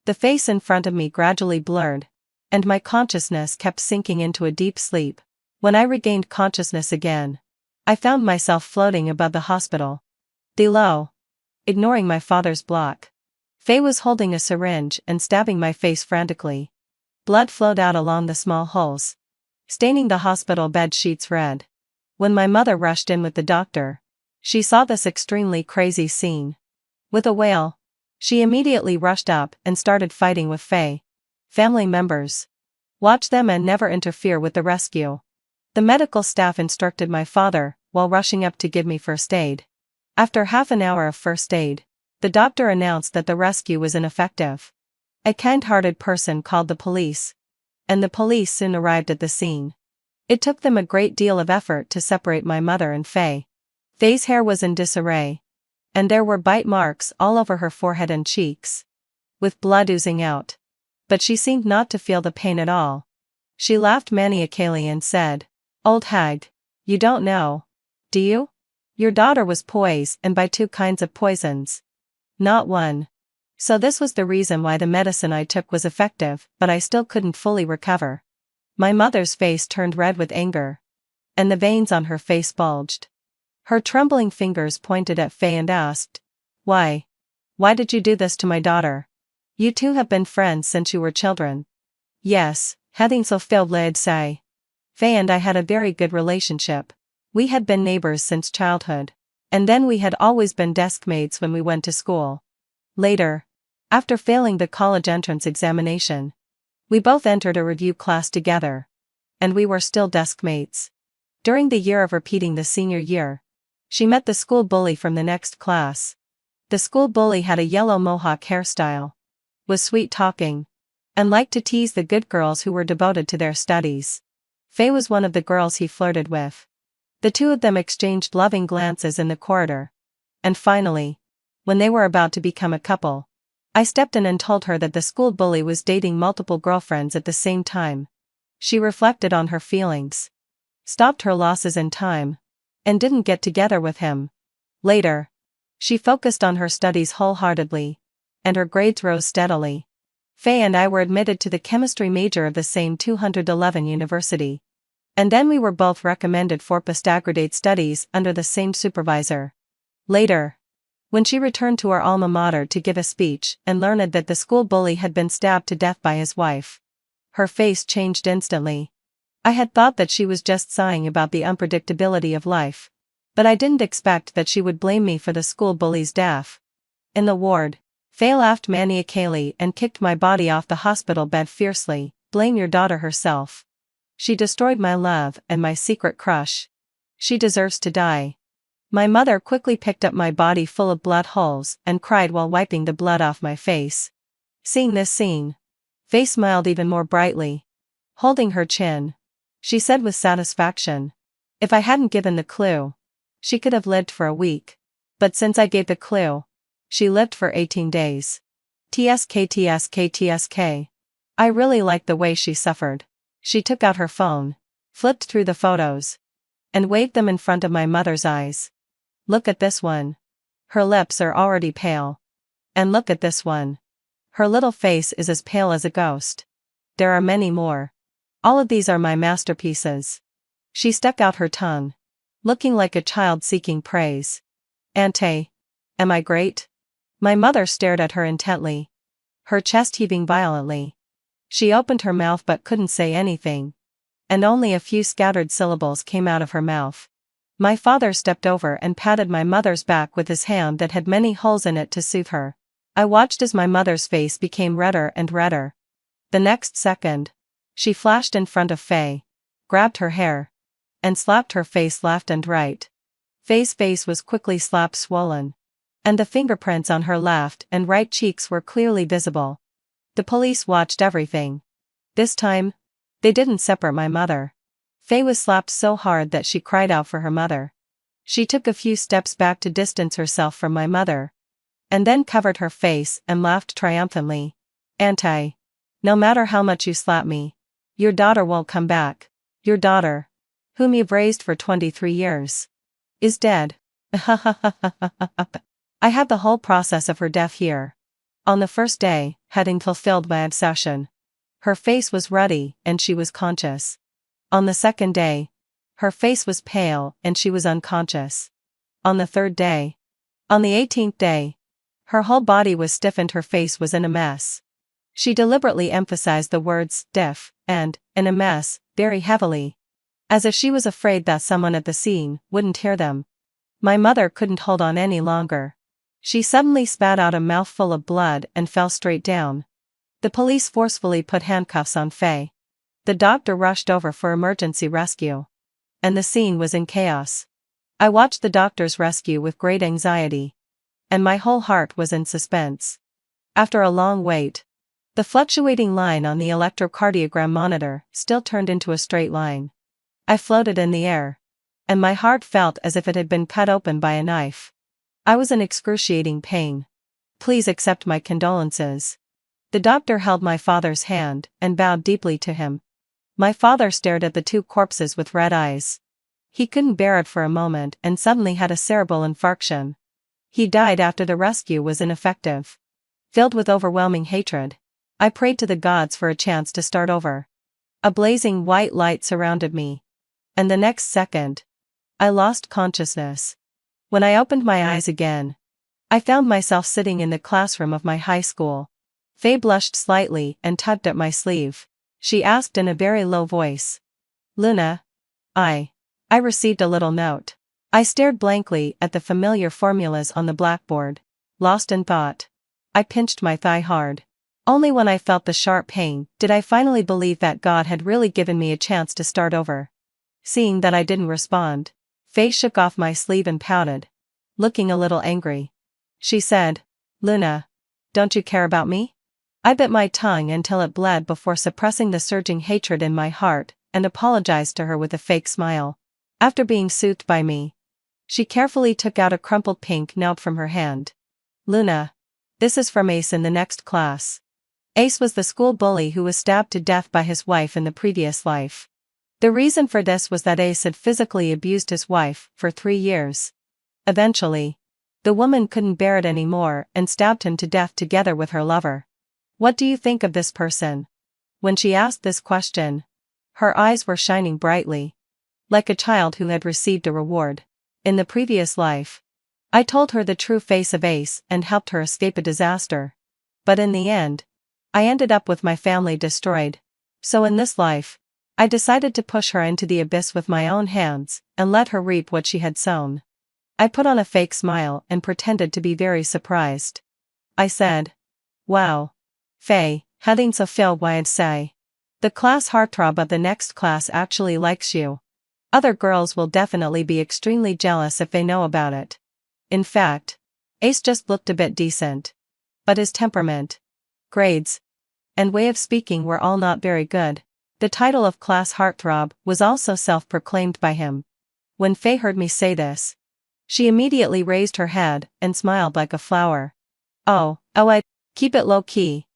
The face in front of me gradually blurred, and my consciousness kept sinking into a deep sleep. When I regained consciousness again, I found myself floating above the hospital. Below, ignoring my father's block, Faye was holding a syringe and stabbing my face frantically. Blood flowed out along the small holes, staining the hospital bed sheets red. When my mother rushed in with the doctor, she saw this extremely crazy scene. With a wail, she immediately rushed up and started fighting with Faye. Family members, watch them and never interfere with the rescue. The medical staff instructed my father, while rushing up to give me first aid. After half an hour of first aid, the doctor announced that the rescue was ineffective. A kind-hearted person called the police, and the police soon arrived at the scene. It took them a great deal of effort to separate my mother and Faye. Faye's hair was in disarray, and there were bite marks all over her forehead and cheeks, with blood oozing out. But she seemed not to feel the pain at all. She laughed maniacally and said, "Old hag, You don't know. Do you? Your daughter was poisoned by 2 kinds of poisons. Not one. So this was the reason why the medicine I took was effective, but I still couldn't fully recover. My mother's face turned red with anger. And the veins on her face bulged. Her trembling fingers pointed at Faye and asked, Why? Why did you do this to my daughter? You two have been friends since you were children. Yes, hadn't so failed laid say. Faye and I had a very good relationship. We had been neighbors since childhood. And then we had always been desk mates when we went to school. Later, after failing the college entrance examination, we both entered a review class together. And we were still desk mates. During the year of repeating the senior year, she met the school bully from the next class. The school bully had a yellow mohawk hairstyle, was sweet-talking, and liked to tease the good girls who were devoted to their studies. Faye was one of the girls he flirted with. The two of them exchanged loving glances in the corridor. And finally, when they were about to become a couple, I stepped in and told her that the school bully was dating multiple girlfriends at the same time. She reflected on her feelings, stopped her losses in time, and didn't get together with him. Later, she focused on her studies wholeheartedly, and her grades rose steadily. Faye and I were admitted to the chemistry major of the same 211 university. And then we were both recommended for postgraduate studies under the same supervisor. Later, when she returned to our alma mater to give a speech and learned that the school bully had been stabbed to death by his wife, her face changed instantly. I had thought that she was just sighing about the unpredictability of life, but I didn't expect that she would blame me for the school bully's death. In the ward, Faye laughed maniacally and kicked my body off the hospital bed fiercely. Blame your daughter herself. She destroyed my love and my secret crush. She deserves to die. My mother quickly picked up my body full of blood holes and cried while wiping the blood off my face. Seeing this scene, Faye smiled even more brightly. Holding her chin, she said with satisfaction, If I hadn't given the clue, she could have lived for a week. But since I gave the clue, she lived for 18 days. TSK TSK TSK. I really liked the way she suffered. She took out her phone, flipped through the photos, and waved them in front of my mother's eyes. Look at this one. Her lips are already pale. And look at this one. Her little face is as pale as a ghost. There are many more. All of these are my masterpieces. She stuck out her tongue, looking like a child seeking praise. Auntie, am I great? My mother stared at her intently, her chest heaving violently. She opened her mouth but couldn't say anything, and only a few scattered syllables came out of her mouth. My father stepped over and patted my mother's back with his hand that had many holes in it to soothe her. I watched as my mother's face became redder and redder. The next second, she flashed in front of Faye, grabbed her hair, and slapped her face left and right. Faye's face was quickly slapped swollen, and the fingerprints on her left and right cheeks were clearly visible. The police watched everything. This time, they didn't separate my mother. Faye was slapped so hard that she cried out for her mother. She took a few steps back to distance herself from my mother, and then covered her face and laughed triumphantly. Auntie, no matter how much you slap me, your daughter won't come back. Your daughter, whom you've raised for 23 years, is dead. I have the whole process of her death here. On the first day, having fulfilled my obsession, her face was ruddy and she was conscious. On the second day, her face was pale and she was unconscious. On the third day, on the 18th day, her whole body was stiff and her face was in a mess. She deliberately emphasized the words stiff and in a mess very heavily, as if she was afraid that someone at the scene wouldn't hear them. My mother couldn't hold on any longer. She suddenly spat out a mouthful of blood and fell straight down. The police forcefully put handcuffs on Faye. The doctor rushed over for emergency rescue. And the scene was in chaos. I watched the doctor's rescue with great anxiety. And my whole heart was in suspense. After a long wait, the fluctuating line on the electrocardiogram monitor still turned into a straight line. I floated in the air, and my heart felt as if it had been cut open by a knife. I was in excruciating pain. Please accept my condolences. The doctor held my father's hand and bowed deeply to him. My father stared at the two corpses with red eyes. He couldn't bear it for a moment and suddenly had a cerebral infarction. He died after the rescue was ineffective. Filled with overwhelming hatred, I prayed to the gods for a chance to start over. A blazing white light surrounded me. And the next second, I lost consciousness. When I opened my eyes again, I found myself sitting in the classroom of my high school. Faye blushed slightly and tugged at my sleeve. She asked in a very low voice. Luna? I received a little note. I stared blankly at the familiar formulas on the blackboard, lost in thought. I pinched my thigh hard. Only when I felt the sharp pain did I finally believe that God had really given me a chance to start over. Seeing that I didn't respond, Faye shook off my sleeve and pouted, looking a little angry. She said, Luna, don't you care about me? I bit my tongue until it bled before suppressing the surging hatred in my heart and apologized to her with a fake smile. After being soothed by me, she carefully took out a crumpled pink note from her hand. Luna, this is from Ace in the next class. Ace was the school bully who was stabbed to death by his wife in the previous life. The reason for this was that Ace had physically abused his wife for 3 years. Eventually, the woman couldn't bear it anymore and stabbed him to death together with her lover. What do you think of this person? When she asked this question, her eyes were shining brightly, like a child who had received a reward. In the previous life, I told her the true face of Ace and helped her escape a disaster. But in the end, I ended up with my family destroyed. So in this life, I decided to push her into the abyss with my own hands and let her reap what she had sown. I put on a fake smile and pretended to be very surprised. I said, Wow. Faye, hadn't så fel vad I'd say. The class heartthrob of the next class actually likes you. Other girls will definitely be extremely jealous if they know about it. In fact, Ace just looked a bit decent. But his temperament, grades, and way of speaking were all not very good. The title of class heartthrob was also self-proclaimed by him. When Faye heard me say this, she immediately raised her head and smiled like a flower. Oh, I keep it low-key.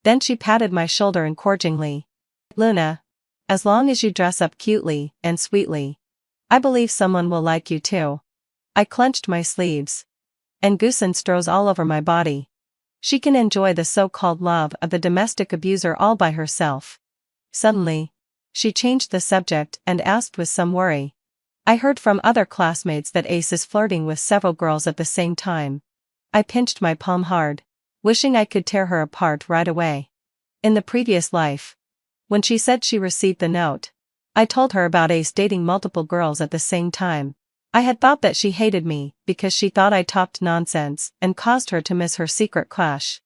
Then she patted my shoulder encouragingly. Luna, as long as you dress up cutely and sweetly, I believe someone will like you too. I clenched my sleeves. And Goosen strows all over my body. She can enjoy the so-called love of the domestic abuser all by herself. Suddenly, she changed the subject and asked with some worry. I heard from other classmates that Ace is flirting with several girls at the same time. I pinched my palm hard, wishing I could tear her apart right away. In the previous life, when she said she received the note, I told her about Ace dating multiple girls at the same time. I had thought that she hated me because she thought I talked nonsense and caused her to miss her secret crush.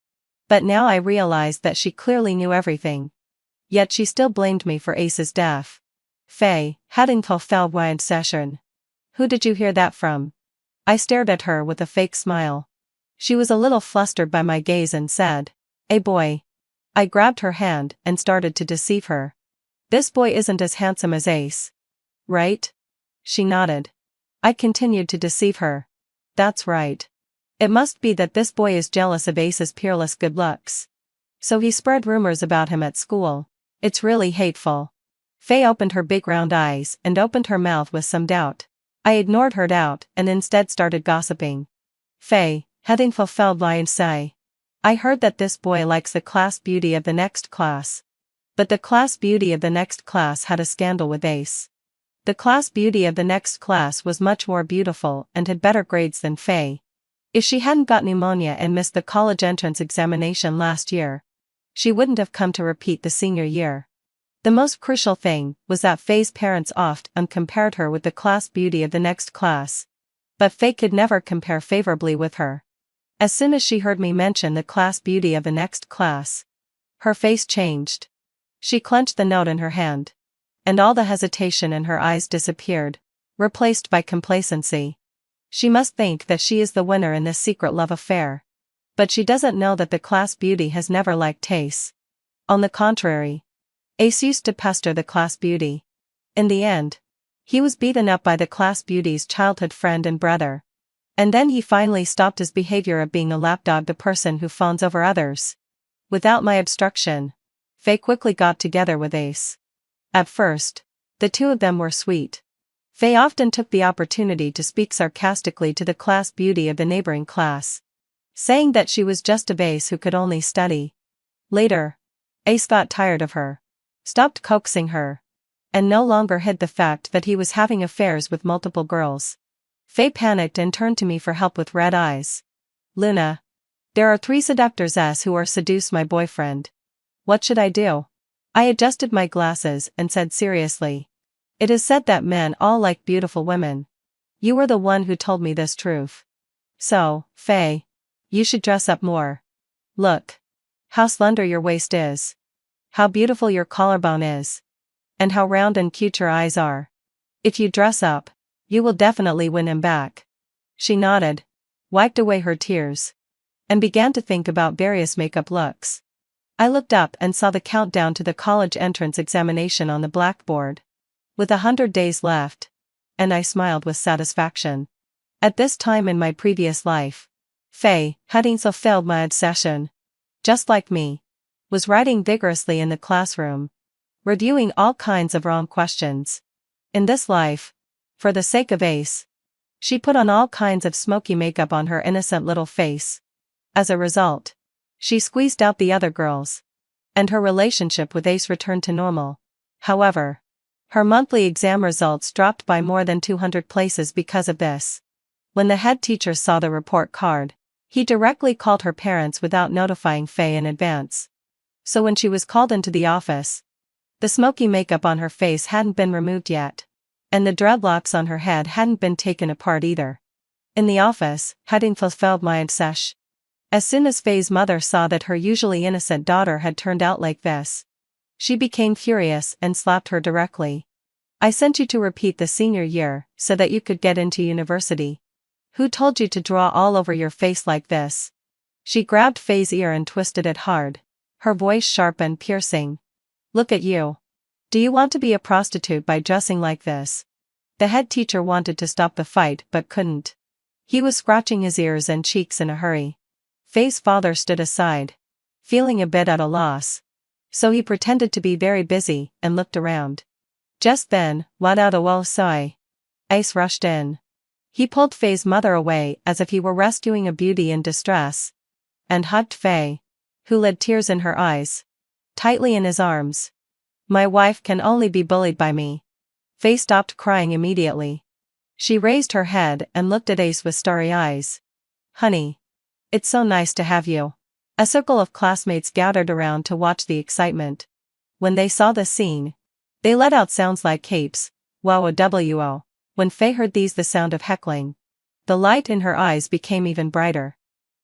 But now I realized that she clearly knew everything. Yet she still blamed me for Ace's death. Faye, hadn't så fel vad I'd session. Who did you hear that from? I stared at her with a fake smile. She was a little flustered by my gaze and said, "Hey boy." I grabbed her hand and started to deceive her. This boy isn't as handsome as Ace. Right? She nodded. I continued to deceive her. That's right. It must be that this boy is jealous of Ace's peerless good looks. So he spread rumors about him at school. It's really hateful. Faye opened her big round eyes and opened her mouth with some doubt. I ignored her doubt and instead started gossiping. Faye, hadn't så fel vad I'd say. I heard that this boy likes the class beauty of the next class. But the class beauty of the next class had a scandal with Ace. The class beauty of the next class was much more beautiful and had better grades than Faye. If she hadn't got pneumonia and missed the college entrance examination last year, she wouldn't have come to repeat the senior year. The most crucial thing was that Faye's parents often compared her with the class beauty of the next class. But Faye could never compare favorably with her. As soon as she heard me mention the class beauty of the next class, her face changed. She clenched the note in her hand. And all the hesitation in her eyes disappeared, replaced by complacency. She must think that she is the winner in this secret love affair. But she doesn't know that the class beauty has never liked Ace. On the contrary, Ace used to pester the class beauty. In the end, he was beaten up by the class beauty's childhood friend and brother. And then he finally stopped his behavior of being a lapdog, the person who fawns over others. Without my obstruction, Faye quickly got together with Ace. At first, the two of them were sweet. Faye often took the opportunity to speak sarcastically to the class beauty of the neighboring class, saying that she was just a vase who could only study. Later, Ace got tired of her, stopped coaxing her, and no longer hid the fact that he was having affairs with multiple girls. Faye panicked and turned to me for help with red eyes. Luna, there are 3 seductors who are seduce my boyfriend. What should I do? I adjusted my glasses and said seriously. It is said that men all like beautiful women. You were the one who told me this truth. So, Faye, you should dress up more. Look. How slender your waist is. How beautiful your collarbone is. And how round and cute your eyes are. If you dress up, you will definitely win him back. She nodded, wiped away her tears, and began to think about various makeup looks. I looked up and saw the countdown to the college entrance examination on the blackboard. With 100 days left. And I smiled with satisfaction. At this time in my previous life, Faye, having fulfilled my obsession, just like me, was writing vigorously in the classroom, reviewing all kinds of wrong questions. In this life, for the sake of Ace, she put on all kinds of smoky makeup on her innocent little face. As a result, she squeezed out the other girls, and her relationship with Ace returned to normal. However, her monthly exam results dropped by more than 200 places because of this. When the head teacher saw the report card, he directly called her parents without notifying Faye in advance. So when she was called into the office, the smoky makeup on her face hadn't been removed yet, and the dreadlocks on her head hadn't been taken apart either. In the office, having fulfilled my obsession, as soon as Faye's mother saw that her usually innocent daughter had turned out like this, she became furious and slapped her directly. I sent you to repeat the senior year so that you could get into university. Who told you to draw all over your face like this? She grabbed Faye's ear and twisted it hard, her voice sharp and piercing. Look at you. Do you want to be a prostitute by dressing like this? The head teacher wanted to stop the fight but couldn't. He was scratching his ears and cheeks in a hurry. Faye's father stood aside, feeling a bit at a loss. So he pretended to be very busy and looked around. Just then, without a well sigh, Ace rushed in. He pulled Faye's mother away as if he were rescuing a beauty in distress, and hugged Faye, who led tears in her eyes, tightly in his arms. My wife can only be bullied by me. Faye stopped crying immediately. She raised her head and looked at Ace with starry eyes. Honey, it's so nice to have you. A circle of classmates gathered around to watch the excitement. When they saw the scene, they let out sounds like capes, wow-wo. When Faye heard these, the sound of heckling, the light in her eyes became even brighter.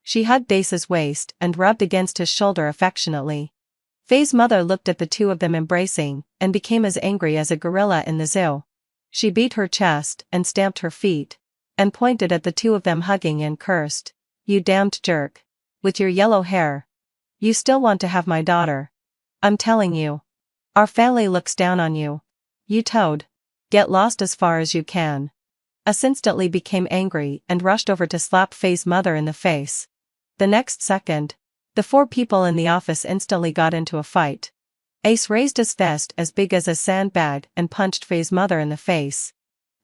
She hugged Ace's waist and rubbed against his shoulder affectionately. Faye's mother looked at the two of them embracing and became as angry as a gorilla in the zoo. She beat her chest and stamped her feet, and pointed at the two of them hugging and cursed. You damned jerk. With your yellow hair. You still want to have my daughter. I'm telling you. Our family looks down on you. You toad. Get lost as far as you can. Ace instantly became angry and rushed over to slap Faye's mother in the face. The next second, the 4 people in the office instantly got into a fight. Ace raised his fist as big as a sandbag and punched Faye's mother in the face.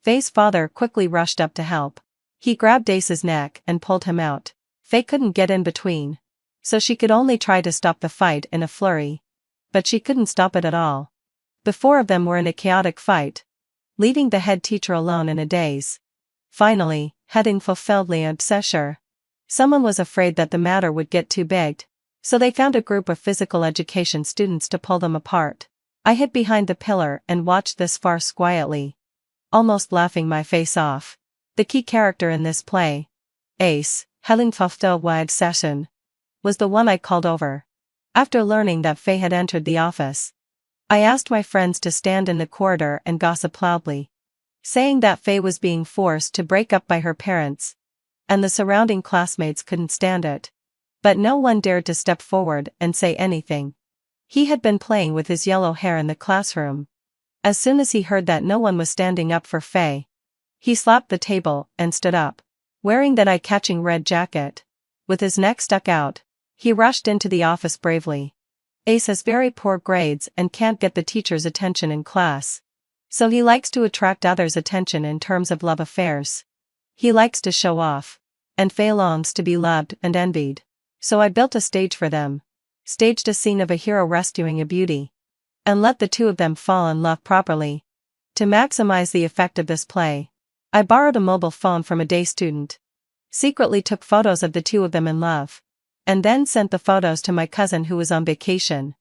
Faye's father quickly rushed up to help. He grabbed Ace's neck and pulled him out. Faye couldn't get in between, so she could only try to stop the fight in a flurry. But she couldn't stop it at all. The 4 of them were in a chaotic fight, leaving the head teacher alone in a daze. Finally, having fulfilled the obsession, someone was afraid that the matter would get too big, so they found a group of physical education students to pull them apart. I hid behind the pillar and watched this farce quietly, almost laughing my face off. The key character in this play, Ace, having fulfilled my obsession, was the one I called over. After learning that Faye had entered the office, I asked my friends to stand in the corridor and gossip loudly, saying that Faye was being forced to break up by her parents, and the surrounding classmates couldn't stand it. But no one dared to step forward and say anything. He had been playing with his yellow hair in the classroom. As soon as he heard that no one was standing up for Faye, he slapped the table and stood up. Wearing that eye-catching red jacket, with his neck stuck out, he rushed into the office bravely. Ace has very poor grades and can't get the teacher's attention in class. So he likes to attract others' attention in terms of love affairs. He likes to show off. And Faye longs to be loved and envied. So I built a stage for them. Staged a scene of a hero rescuing a beauty. And let the two of them fall in love properly. To maximize the effect of this play, I borrowed a mobile phone from a day student. Secretly took photos of the two of them in love. And then sent the photos to my cousin who was on vacation.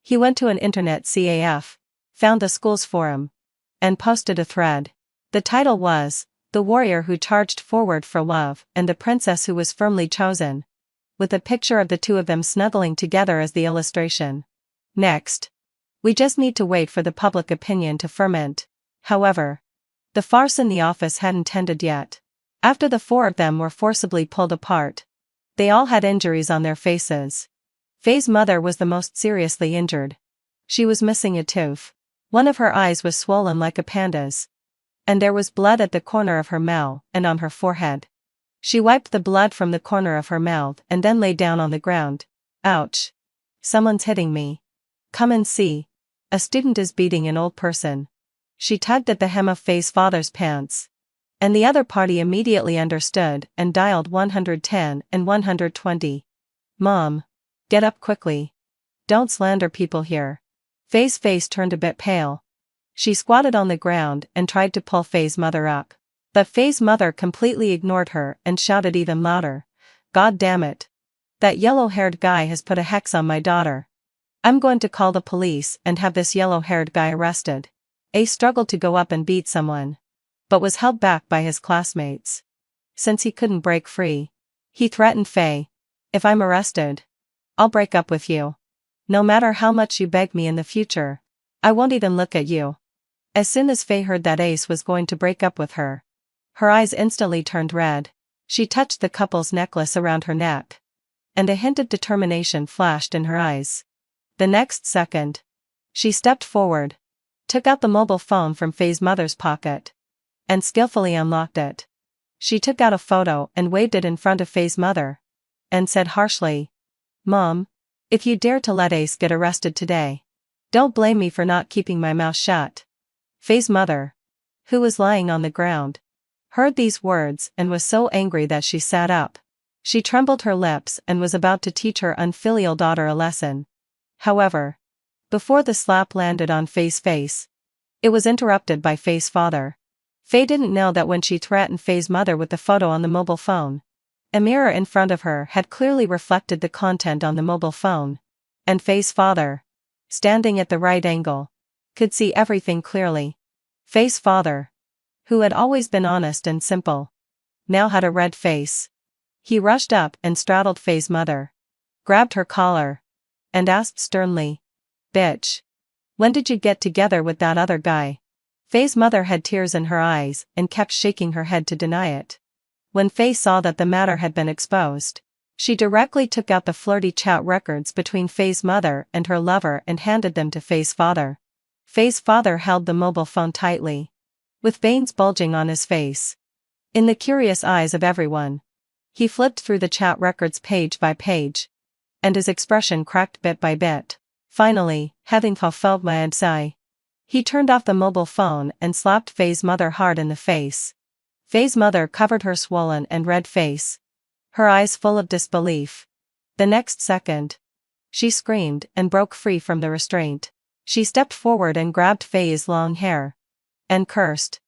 He went to an internet CAF, found the school's forum, and posted a thread. The title was, "The Warrior Who Charged Forward for Love and the Princess Who Was Firmly Chosen," with a picture of the two of them snuggling together as the illustration. Next. We just need to wait for the public opinion to ferment. However, the farce in the office hadn't ended yet. After the four of them were forcibly pulled apart, they all had injuries on their faces. Faye's mother was the most seriously injured. She was missing a tooth. One of her eyes was swollen like a panda's. And there was blood at the corner of her mouth and on her forehead. She wiped the blood from the corner of her mouth and then lay down on the ground. Ouch. Someone's hitting me. Come and see. A student is beating an old person. She tugged at the hem of Faye's father's pants. And the other party immediately understood and dialed 110 and 120. Mom. Get up quickly. Don't slander people here. Faye's face turned a bit pale. She squatted on the ground and tried to pull Faye's mother up. But Faye's mother completely ignored her and shouted even louder. God damn it. That yellow-haired guy has put a hex on my daughter. I'm going to call the police and have this yellow-haired guy arrested. Ace struggled to go up and beat someone, but was held back by his classmates. Since he couldn't break free, he threatened Faye. If I'm arrested, I'll break up with you. No matter how much you beg me in the future, I won't even look at you. As soon as Faye heard that Ace was going to break up with her eyes instantly turned red. She touched the couple's necklace around her neck. And a hint of determination flashed in her eyes. The next second, she stepped forward, took out the mobile phone from Faye's mother's pocket, and skillfully unlocked it. She took out a photo and waved it in front of Faye's mother, and said harshly, Mom, if you dare to let Ace get arrested today, don't blame me for not keeping my mouth shut. Faye's mother, who was lying on the ground, heard these words and was so angry that she sat up. She trembled her lips and was about to teach her unfilial daughter a lesson. However, before the slap landed on Faye's face, it was interrupted by Faye's father. Faye didn't know that when she threatened Faye's mother with the photo on the mobile phone, a mirror in front of her had clearly reflected the content on the mobile phone, and Faye's father, standing at the right angle, could see everything clearly. Faye's father, who had always been honest and simple, now had a red face. He rushed up and straddled Faye's mother, grabbed her collar, and asked sternly, Bitch. When did you get together with that other guy? Faye's mother had tears in her eyes and kept shaking her head to deny it. When Faye saw that the matter had been exposed, she directly took out the flirty chat records between Faye's mother and her lover and handed them to Faye's father. Faye's father held the mobile phone tightly, with veins bulging on his face. In the curious eyes of everyone, he flipped through the chat records page by page, and his expression cracked bit by bit. Finally, having fulfilled my sigh, he turned off the mobile phone and slapped Faye's mother hard in the face. Faye's mother covered her swollen and red face, her eyes full of disbelief. The next second, she screamed and broke free from the restraint. She stepped forward and grabbed Faye's long hair, and cursed.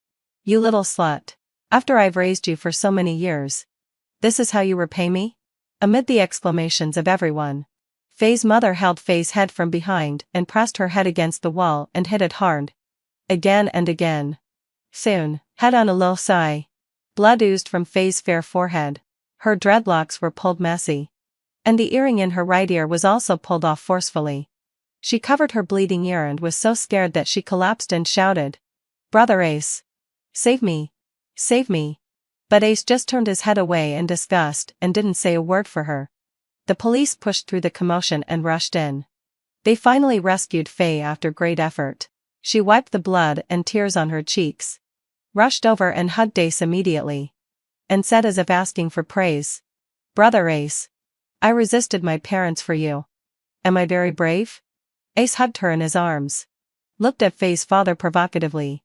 You little slut. After I've raised you for so many years, this is how you repay me? Amid the exclamations of everyone, Faye's mother held Faye's head from behind and pressed her head against the wall and hit it hard. Again and again. Soon, head on a low sigh. Blood oozed from Faye's fair forehead. Her dreadlocks were pulled messy. And the earring in her right ear was also pulled off forcefully. She covered her bleeding ear and was so scared that she collapsed and shouted, Brother Ace. Save me. Save me. But Ace just turned his head away in disgust and didn't say a word for her. The police pushed through the commotion and rushed in. They finally rescued Faye after great effort. She wiped the blood and tears on her cheeks, rushed over and hugged Ace immediately, and said as if asking for praise, Brother Ace, I resisted my parents for you. Am I very brave? Ace hugged her in his arms, looked at Faye's father provocatively,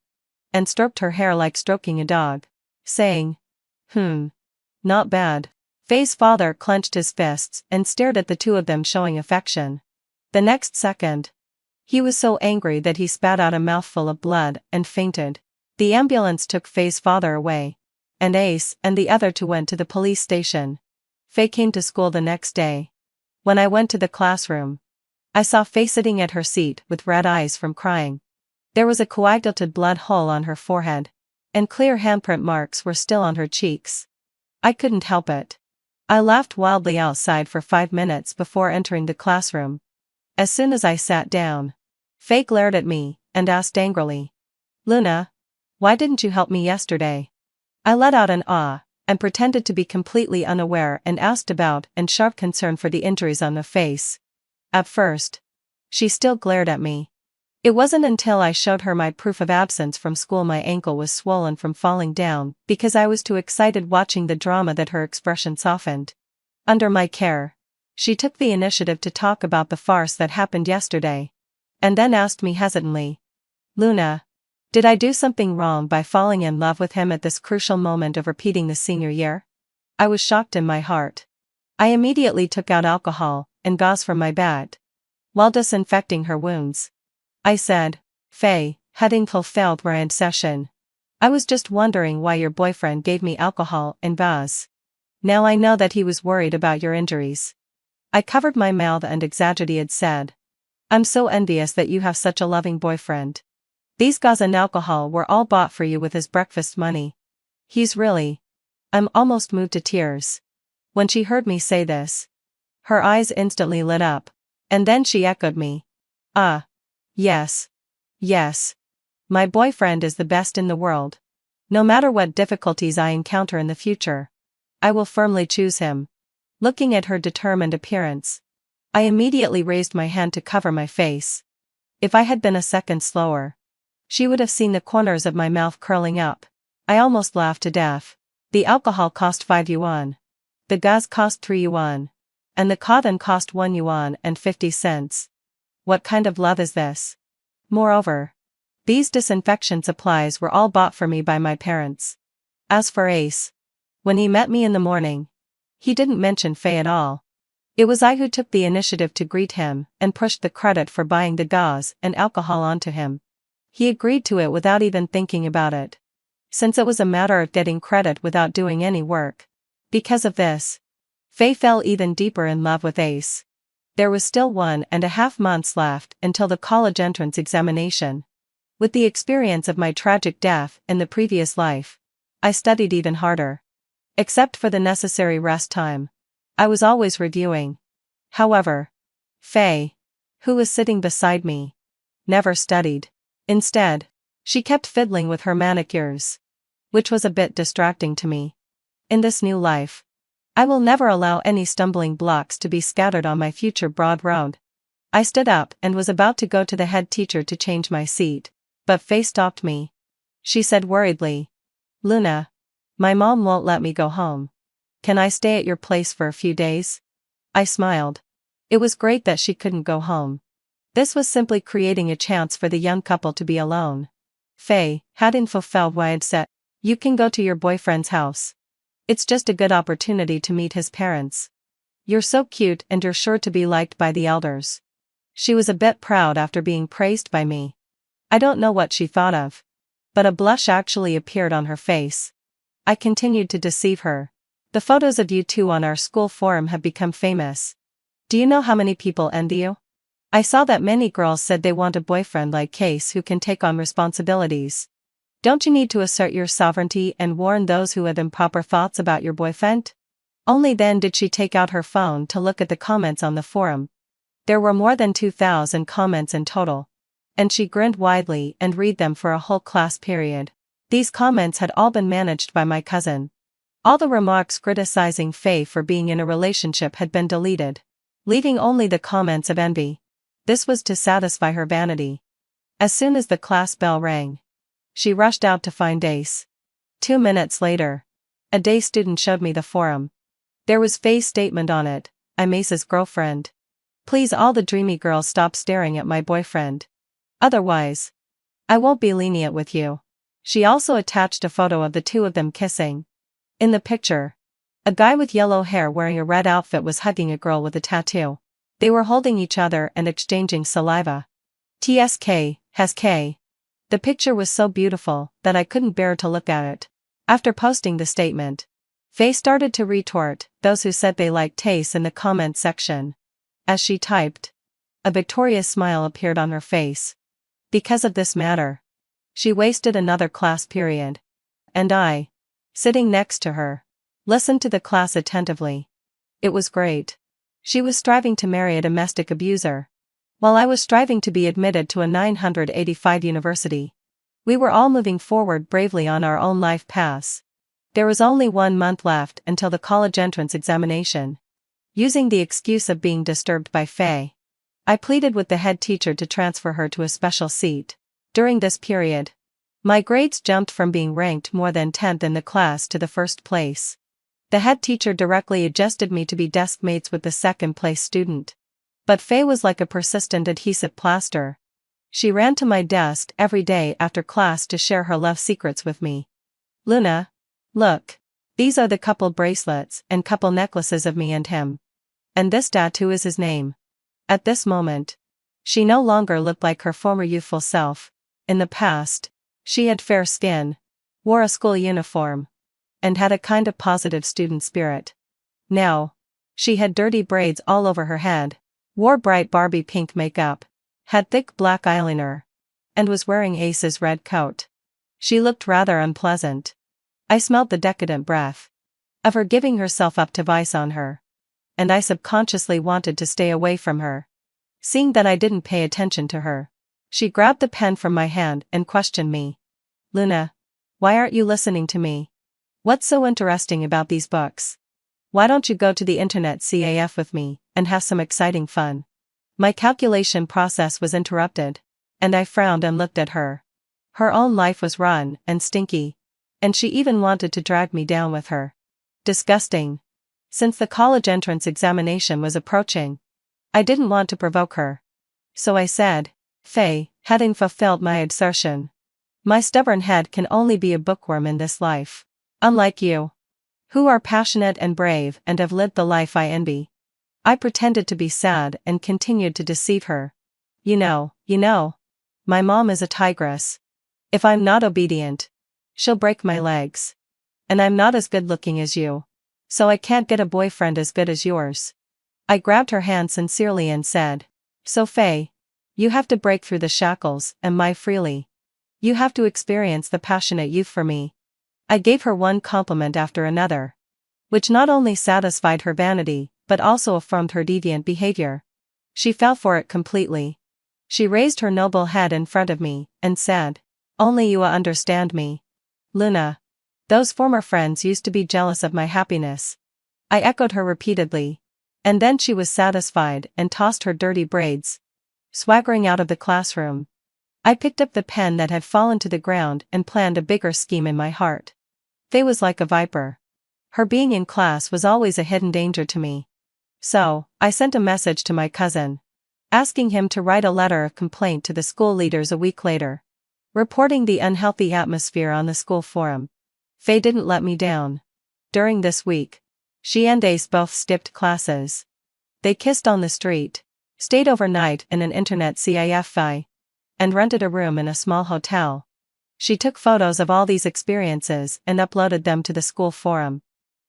and stroked her hair like stroking a dog, saying, not bad. Faye's father clenched his fists and stared at the two of them, showing affection. The next second, he was so angry that he spat out a mouthful of blood and fainted. The ambulance took Faye's father away, and Ace and the other two went to the police station. Faye came to school the next day. When I went to the classroom, I saw Faye sitting at her seat with red eyes from crying. There was a coagulated blood hole on her forehead, and clear handprint marks were still on her cheeks. I couldn't help it. I laughed wildly outside for 5 minutes before entering the classroom. As soon as I sat down, Faye glared at me and asked angrily, "Luna, why didn't you help me yesterday?" I let out an "ah," and pretended to be completely unaware and asked about and sharp concern for the injuries on the face. At first, she still glared at me. It wasn't until I showed her my proof of absence from school my ankle was swollen from falling down because I was too excited watching the drama that her expression softened. Under my care, she took the initiative to talk about the farce that happened yesterday, and then asked me hesitantly, "Luna, did I do something wrong by falling in love with him at this crucial moment of repeating the senior year?" I was shocked in my heart. I immediately took out alcohol and gauze from my bag. While disinfecting her wounds, I said, "Faye, having fulfilled our session. I was just wondering why your boyfriend gave me alcohol and gauze. Now I know that he was worried about your injuries." I covered my mouth and exaggerated said, "I'm so envious that you have such a loving boyfriend. These gauze and alcohol were all bought for you with his breakfast money. He's really..." I'm almost moved to tears. When she heard me say this, her eyes instantly lit up, and then she echoed me. Yes. Yes. My boyfriend is the best in the world. No matter what difficulties I encounter in the future, I will firmly choose him." Looking at her determined appearance, I immediately raised my hand to cover my face. If I had been a second slower, she would have seen the corners of my mouth curling up. I almost laughed to death. The alcohol cost 5 yuan. The gauze cost 3 yuan. And the cotton cost 1 yuan and 50 cents. What kind of love is this? Moreover, these disinfection supplies were all bought for me by my parents. As for Ace, when he met me in the morning, he didn't mention Faye at all. It was I who took the initiative to greet him and pushed the credit for buying the gauze and alcohol onto him. He agreed to it without even thinking about it, since it was a matter of getting credit without doing any work. Because of this, Faye fell even deeper in love with Ace. There was still 1.5 months left until the college entrance examination. With the experience of my tragic death in the previous life, I studied even harder. Except for the necessary rest time, I was always reviewing. However, Faye, who was sitting beside me, never studied. Instead, she kept fiddling with her manicures, which was a bit distracting to me. In this new life, I will never allow any stumbling blocks to be scattered on my future broad road. I stood up and was about to go to the head teacher to change my seat, but Faye stopped me. She said worriedly, "Luna, my mom won't let me go home. Can I stay at your place for a few days?" I smiled. It was great that she couldn't go home. This was simply creating a chance for the young couple to be alone. Faye hadn't fulfilled what I had said. "You can go to your boyfriend's house. It's just a good opportunity to meet his parents. You're so cute and you're sure to be liked by the elders." She was a bit proud after being praised by me. I don't know what she thought of, but a blush actually appeared on her face. I continued to deceive her. "The photos of you two on our school forum have become famous. Do you know how many people envy you? I saw that many girls said they want a boyfriend like Case who can take on responsibilities. Don't you need to assert your sovereignty and warn those who have improper thoughts about your boyfriend?" Only then did she take out her phone to look at the comments on the forum. There were more than 2,000 comments in total, and she grinned widely and read them for a whole class period. These comments had all been managed by my cousin. All the remarks criticizing Faye for being in a relationship had been deleted, leaving only the comments of envy. This was to satisfy her vanity. As soon as the class bell rang, she rushed out to find Ace. 2 minutes later, a day student showed me the forum. There was Faye's statement on it, "I'm Ace's girlfriend. Please all the dreamy girls stop staring at my boyfriend. Otherwise, I won't be lenient with you." She also attached a photo of the two of them kissing. In the picture, a guy with yellow hair wearing a red outfit was hugging a girl with a tattoo. They were holding each other and exchanging saliva. TSK, has K. The picture was so beautiful that I couldn't bear to look at it. After posting the statement, Faye started to retort those who said they liked Tace in the comment section. As she typed, a victorious smile appeared on her face. Because of this matter, she wasted another class period. And I, sitting next to her, listened to the class attentively. It was great. She was striving to marry a domestic abuser, while I was striving to be admitted to a 985 university. We were all moving forward bravely on our own life paths. There was only 1 month left until the college entrance examination. Using the excuse of being disturbed by Faye, I pleaded with the head teacher to transfer her to a special seat. During this period, my grades jumped from being ranked more than 10th in the class to the first place. The head teacher directly adjusted me to be desk mates with the second-place student. But Faye was like a persistent adhesive plaster. She ran to my desk every day after class to share her love secrets with me. "Luna, look. These are the couple bracelets and couple necklaces of me and him. And this tattoo is his name." At this moment, she no longer looked like her former youthful self. In the past, she had fair skin, wore a school uniform, and had a kind of positive student spirit. Now, she had dirty braids all over her head, wore bright Barbie pink makeup, had thick black eyeliner, and was wearing Ace's red coat. She looked rather unpleasant. I smelled the decadent breath of her giving herself up to vice on her, and I subconsciously wanted to stay away from her. Seeing that I didn't pay attention to her, she grabbed the pen from my hand and questioned me. "Luna, why aren't you listening to me? What's so interesting about these books? Why don't you go to the internet CAF with me and have some exciting fun?" My calculation process was interrupted, and I frowned and looked at her. Her own life was run and stinky, and she even wanted to drag me down with her. Disgusting. Since the college entrance examination was approaching, I didn't want to provoke her. So I said, "Faye, having fulfilled my assertion, my stubborn head can only be a bookworm in this life. Unlike you, who are passionate and brave and have lived the life I envy." I pretended to be sad and continued to deceive her. You know, my mom is a tigress. If I'm not obedient, she'll break my legs. And I'm not as good looking as you, so I can't get a boyfriend as good as yours." I grabbed her hand sincerely and said, "So Faye, you have to break through the shackles and my freely. You have to experience the passionate youth for me." I gave her one compliment after another, which not only satisfied her vanity, but also affirmed her deviant behavior. She fell for it completely. She raised her noble head in front of me and said, "Only you understand me. Luna, those former friends used to be jealous of my happiness." I echoed her repeatedly, and then she was satisfied and tossed her dirty braids, swaggering out of the classroom. I picked up the pen that had fallen to the ground and planned a bigger scheme in my heart. Faye was like a viper. Her being in class was always a hidden danger to me. So, I sent a message to my cousin, asking him to write a letter of complaint to the school leaders a week later, reporting the unhealthy atmosphere on the school forum. Faye didn't let me down. During this week, she and Ace both skipped classes. They kissed on the street, stayed overnight in an internet cafe, and rented a room in a small hotel. She took photos of all these experiences and uploaded them to the school forum.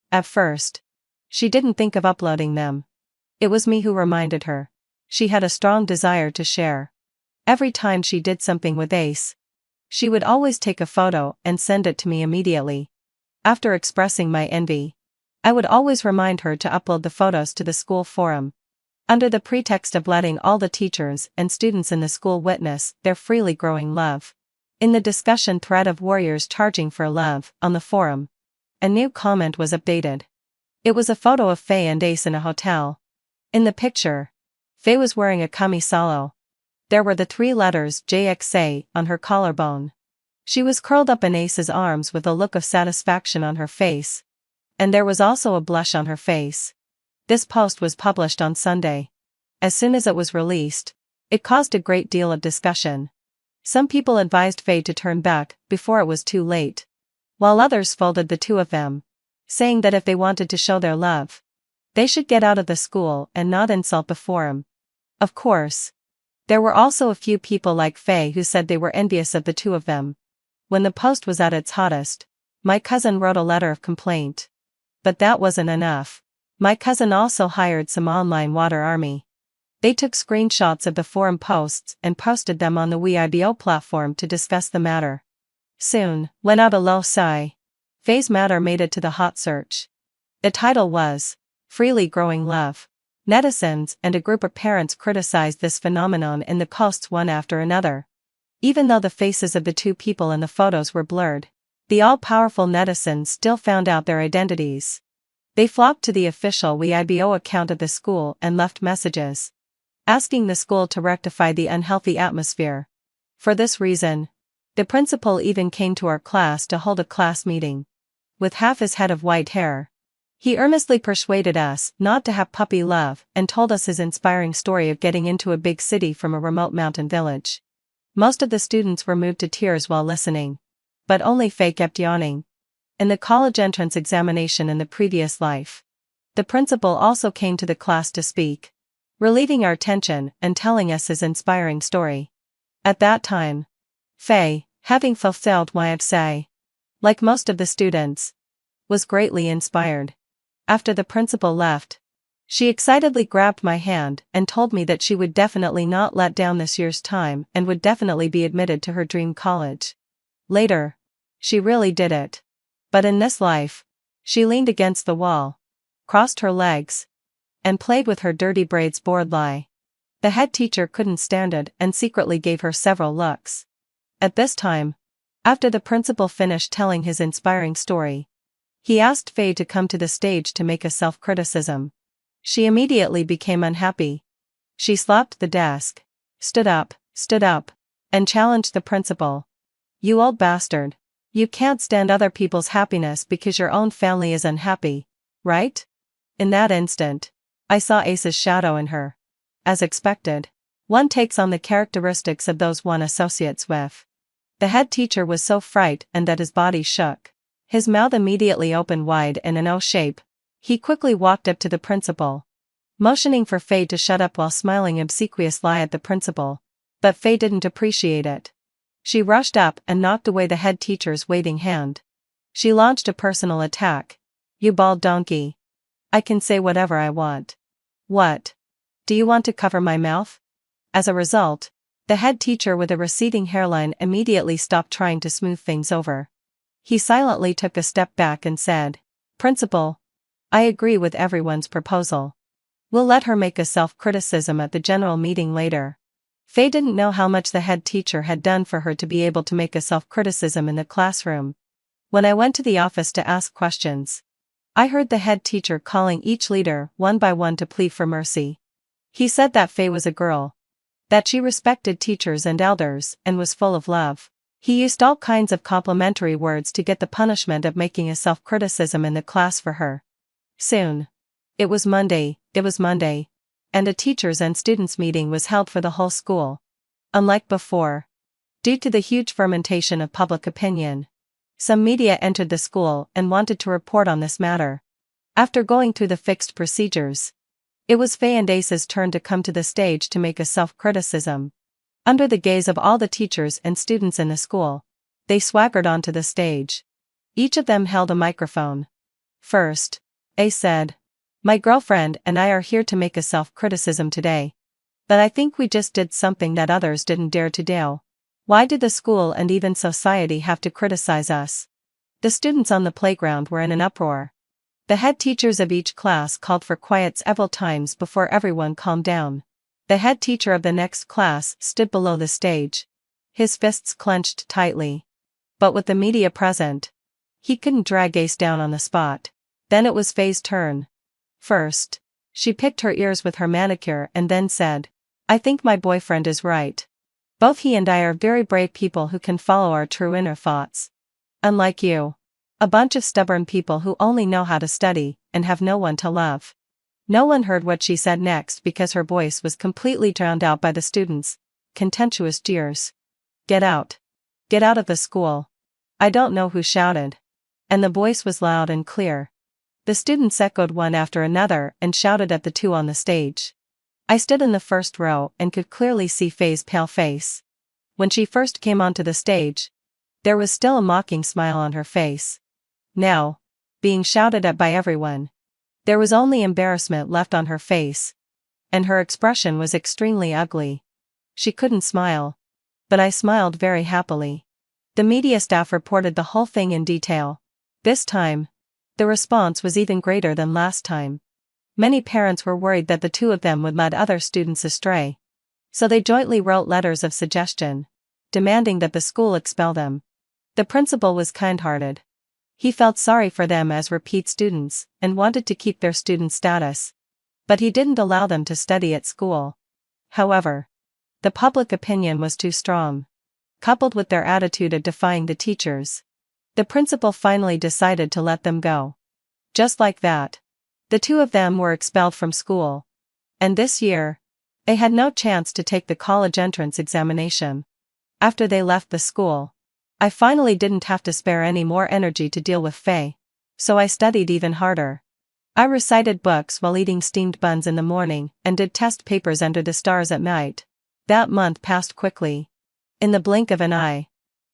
At first, she didn't think of uploading them. It was me who reminded her. She had a strong desire to share. Every time she did something with Ace, she would always take a photo and send it to me immediately. After expressing my envy, I would always remind her to upload the photos to the school forum, under the pretext of letting all the teachers and students in the school witness their freely growing love. In the discussion thread of warriors charging for love on the forum, a new comment was updated. It was a photo of Faye and Ace in a hotel. In the picture, Faye was wearing a camisolo. There were the 3 letters JXA on her collarbone. She was curled up in Ace's arms with a look of satisfaction on her face, and there was also a blush on her face. This post was published on Sunday. As soon as it was released, it caused a great deal of discussion. Some people advised Faye to turn back before it was too late, while others scolded the two of them, saying that if they wanted to show their love, they should get out of the school and not insult before him. Of course, there were also a few people like Faye who said they were envious of the two of them. When the post was at its hottest, my cousin wrote a letter of complaint. But that wasn't enough. My cousin also hired some online water army. They took screenshots of the forum posts and posted them on the Weibo platform to discuss the matter. Soon, went out a low sigh. Faye's matter made it to the hot search. The title was, Freely Growing Love. Netizens and a group of parents criticized this phenomenon in the posts one after another. Even though the faces of the two people in the photos were blurred, the all-powerful netizens still found out their identities. They flocked to the official Weibo account of the school and left messages, asking the school to rectify the unhealthy atmosphere. For this reason, the principal even came to our class to hold a class meeting. With half his head of white hair, he earnestly persuaded us not to have puppy love and told us his inspiring story of getting into a big city from a remote mountain village. Most of the students were moved to tears while listening, but only Faye kept yawning. In the college entrance examination in the previous life, the principal also came to the class to speak, relieving our tension and telling us his inspiring story. At that time, Faye, having fulfilled my essay, like most of the students, was greatly inspired. After the principal left, she excitedly grabbed my hand and told me that she would definitely not let down this year's time and would definitely be admitted to her dream college. Later, she really did it. But in this life, she leaned against the wall, crossed her legs, and played with her dirty braids boredly. The head teacher couldn't stand it and secretly gave her several looks. At this time, after the principal finished telling his inspiring story, he asked Faye to come to the stage to make a self-criticism. She immediately became unhappy. She slapped the desk, stood up, and challenged the principal. You old bastard. You can't stand other people's happiness because your own family is unhappy, right? In that instant, I saw Ace's shadow in her. As expected, one takes on the characteristics of those one associates with. The head teacher was so frightened that his body shook. His mouth immediately opened wide in an O shape. He quickly walked up to the principal, motioning for Faye to shut up while smiling obsequiously at the principal. But Faye didn't appreciate it. She rushed up and knocked away the head teacher's waving hand. She launched a personal attack. You bald donkey. I can say whatever I want. What? Do you want to cover my mouth? As a result, the head teacher with a receding hairline immediately stopped trying to smooth things over. He silently took a step back and said, Principal, I agree with everyone's proposal. We'll let her make a self-criticism at the general meeting later. Faye didn't know how much the head teacher had done for her to be able to make a self-criticism in the classroom. When I went to the office to ask questions, I heard the head teacher calling each leader one by one to plead for mercy. He said that Faye was a girl, that she respected teachers and elders and was full of love. He used all kinds of complimentary words to get the punishment of making a self-criticism in the class for her. Soon. It was Monday, and a teachers' and students' meeting was held for the whole school. Unlike before, due to the huge fermentation of public opinion, some media entered the school and wanted to report on this matter. After going through the fixed procedures, it was Faye and Ace's turn to come to the stage to make a self-criticism. Under the gaze of all the teachers and students in the school, they swaggered onto the stage. Each of them held a microphone. First, Ace said, My girlfriend and I are here to make a self-criticism today. But I think we just did something that others didn't dare to do. Why did the school and even society have to criticize us? The students on the playground were in an uproar. The head teachers of each class called for quiet several times before everyone calmed down. The head teacher of the next class stood below the stage, his fists clenched tightly. But with the media present, he couldn't drag Ace down on the spot. Then it was Faye's turn. First, she picked her ears with her manicure and then said, I think my boyfriend is right. Both he and I are very brave people who can follow our true inner thoughts. Unlike you. A bunch of stubborn people who only know how to study and have no one to love. No one heard what she said next because her voice was completely drowned out by the students' contemptuous jeers. Get out. Get out of the school. I don't know who shouted. And the voice was loud and clear. The students echoed one after another and shouted at the two on the stage. I stood in the first row and could clearly see Faye's pale face. When she first came onto the stage, there was still a mocking smile on her face. Now, being shouted at by everyone, there was only embarrassment left on her face, and her expression was extremely ugly. She couldn't smile. But I smiled very happily. The media staff reported the whole thing in detail. This time, the response was even greater than last time. Many parents were worried that the two of them would lead other students astray. So they jointly wrote letters of suggestion, demanding that the school expel them. The principal was kind-hearted. He felt sorry for them as repeat students and wanted to keep their student status. But he didn't allow them to study at school. However, the public opinion was too strong, coupled with their attitude of defying the teachers. The principal finally decided to let them go. Just like that, the two of them were expelled from school. And this year, they had no chance to take the college entrance examination. After they left the school, I finally didn't have to spare any more energy to deal with Faye, so I studied even harder. I recited books while eating steamed buns in the morning and did test papers under the stars at night. That month passed quickly. In the blink of an eye,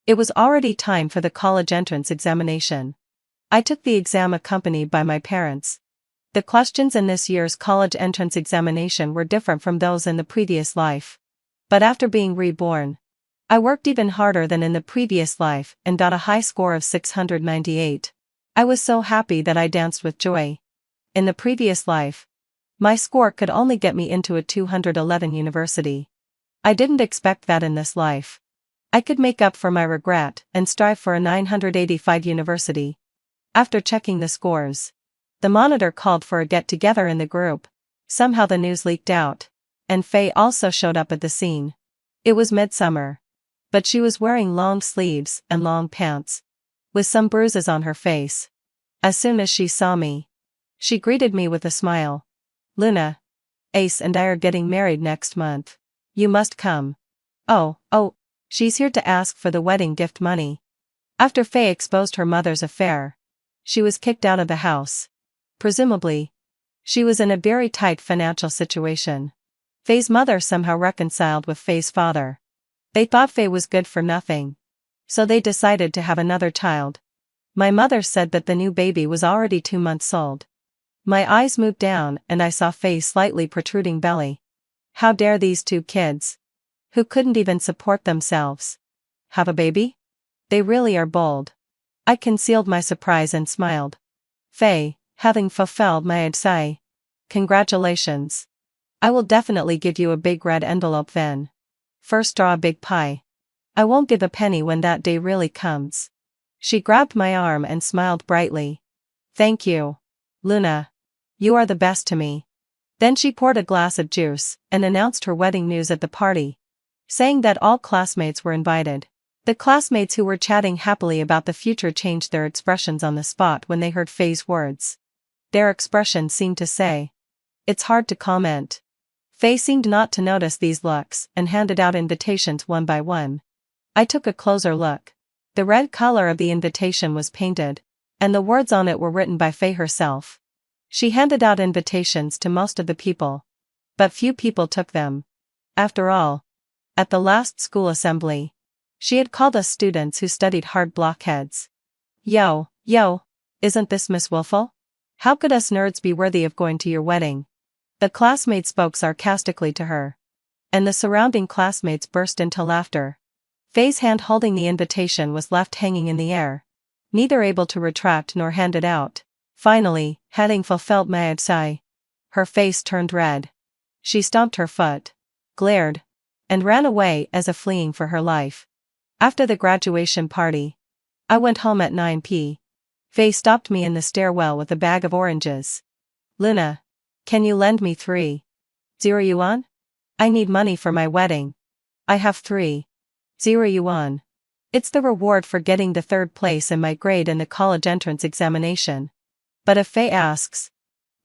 it was already time for the college entrance examination. I took the exam accompanied by my parents. The questions in this year's college entrance examination were different from those in the previous life. But after being reborn, I worked even harder than in the previous life and got a high score of 698. I was so happy that I danced with joy. In the previous life, my score could only get me into a 211 university. I didn't expect that in this life. I could make up for my regret and strive for a 985 university. After checking the scores, the monitor called for a get-together in the group. Somehow the news leaked out, and Faye also showed up at the scene. It was midsummer, but she was wearing long sleeves and long pants, with some bruises on her face. As soon as she saw me, she greeted me with a smile. "Luna, Ace and I are getting married next month. You must come." Oh, she's here to ask for the wedding gift money." After Faye exposed her mother's affair, she was kicked out of the house. Presumably, she was in a very tight financial situation. Faye's mother somehow reconciled with Faye's father. They thought Faye was good for nothing, so they decided to have another child. My mother said that the new baby was already 2 months old. My eyes moved down and I saw Faye's slightly protruding belly. How dare these two kids, who couldn't even support themselves, have a baby? They really are bold. I concealed my surprise and smiled. "Faye, having fulfilled my adsi. Congratulations. I will definitely give you a big red envelope then. First draw a big pie. I won't give a penny when that day really comes." She grabbed my arm and smiled brightly. "Thank you, Luna. You are the best to me." Then she poured a glass of juice and announced her wedding news at the party, saying that all classmates were invited. The classmates who were chatting happily about the future changed their expressions on the spot when they heard Faye's words. Their expression seemed to say, "It's hard to comment." Faye seemed not to notice these looks and handed out invitations one by one. I took a closer look. The red color of the invitation was painted, and the words on it were written by Faye herself. She handed out invitations to most of the people, but few people took them. After all, at the last school assembly, she had called us students who studied hard blockheads. Yo, isn't this Miss Wilful? How could us nerds be worthy of going to your wedding?" The classmates spoke sarcastically to her, and the surrounding classmates burst into laughter. Faye's hand holding the invitation was left hanging in the air, neither able to retract nor hand it out. Finally, having fulfilled my adsi, her face turned red. She stomped her foot, glared, and ran away as if fleeing for her life. After the graduation party, I went home at 9 p.m. Faye stopped me in the stairwell with a bag of oranges. "Luna, can you lend me 3 yuan? I need money for my wedding." "I have 3 yuan. It's the reward for getting the 3rd place in my grade in the college entrance examination. But if Faye asks,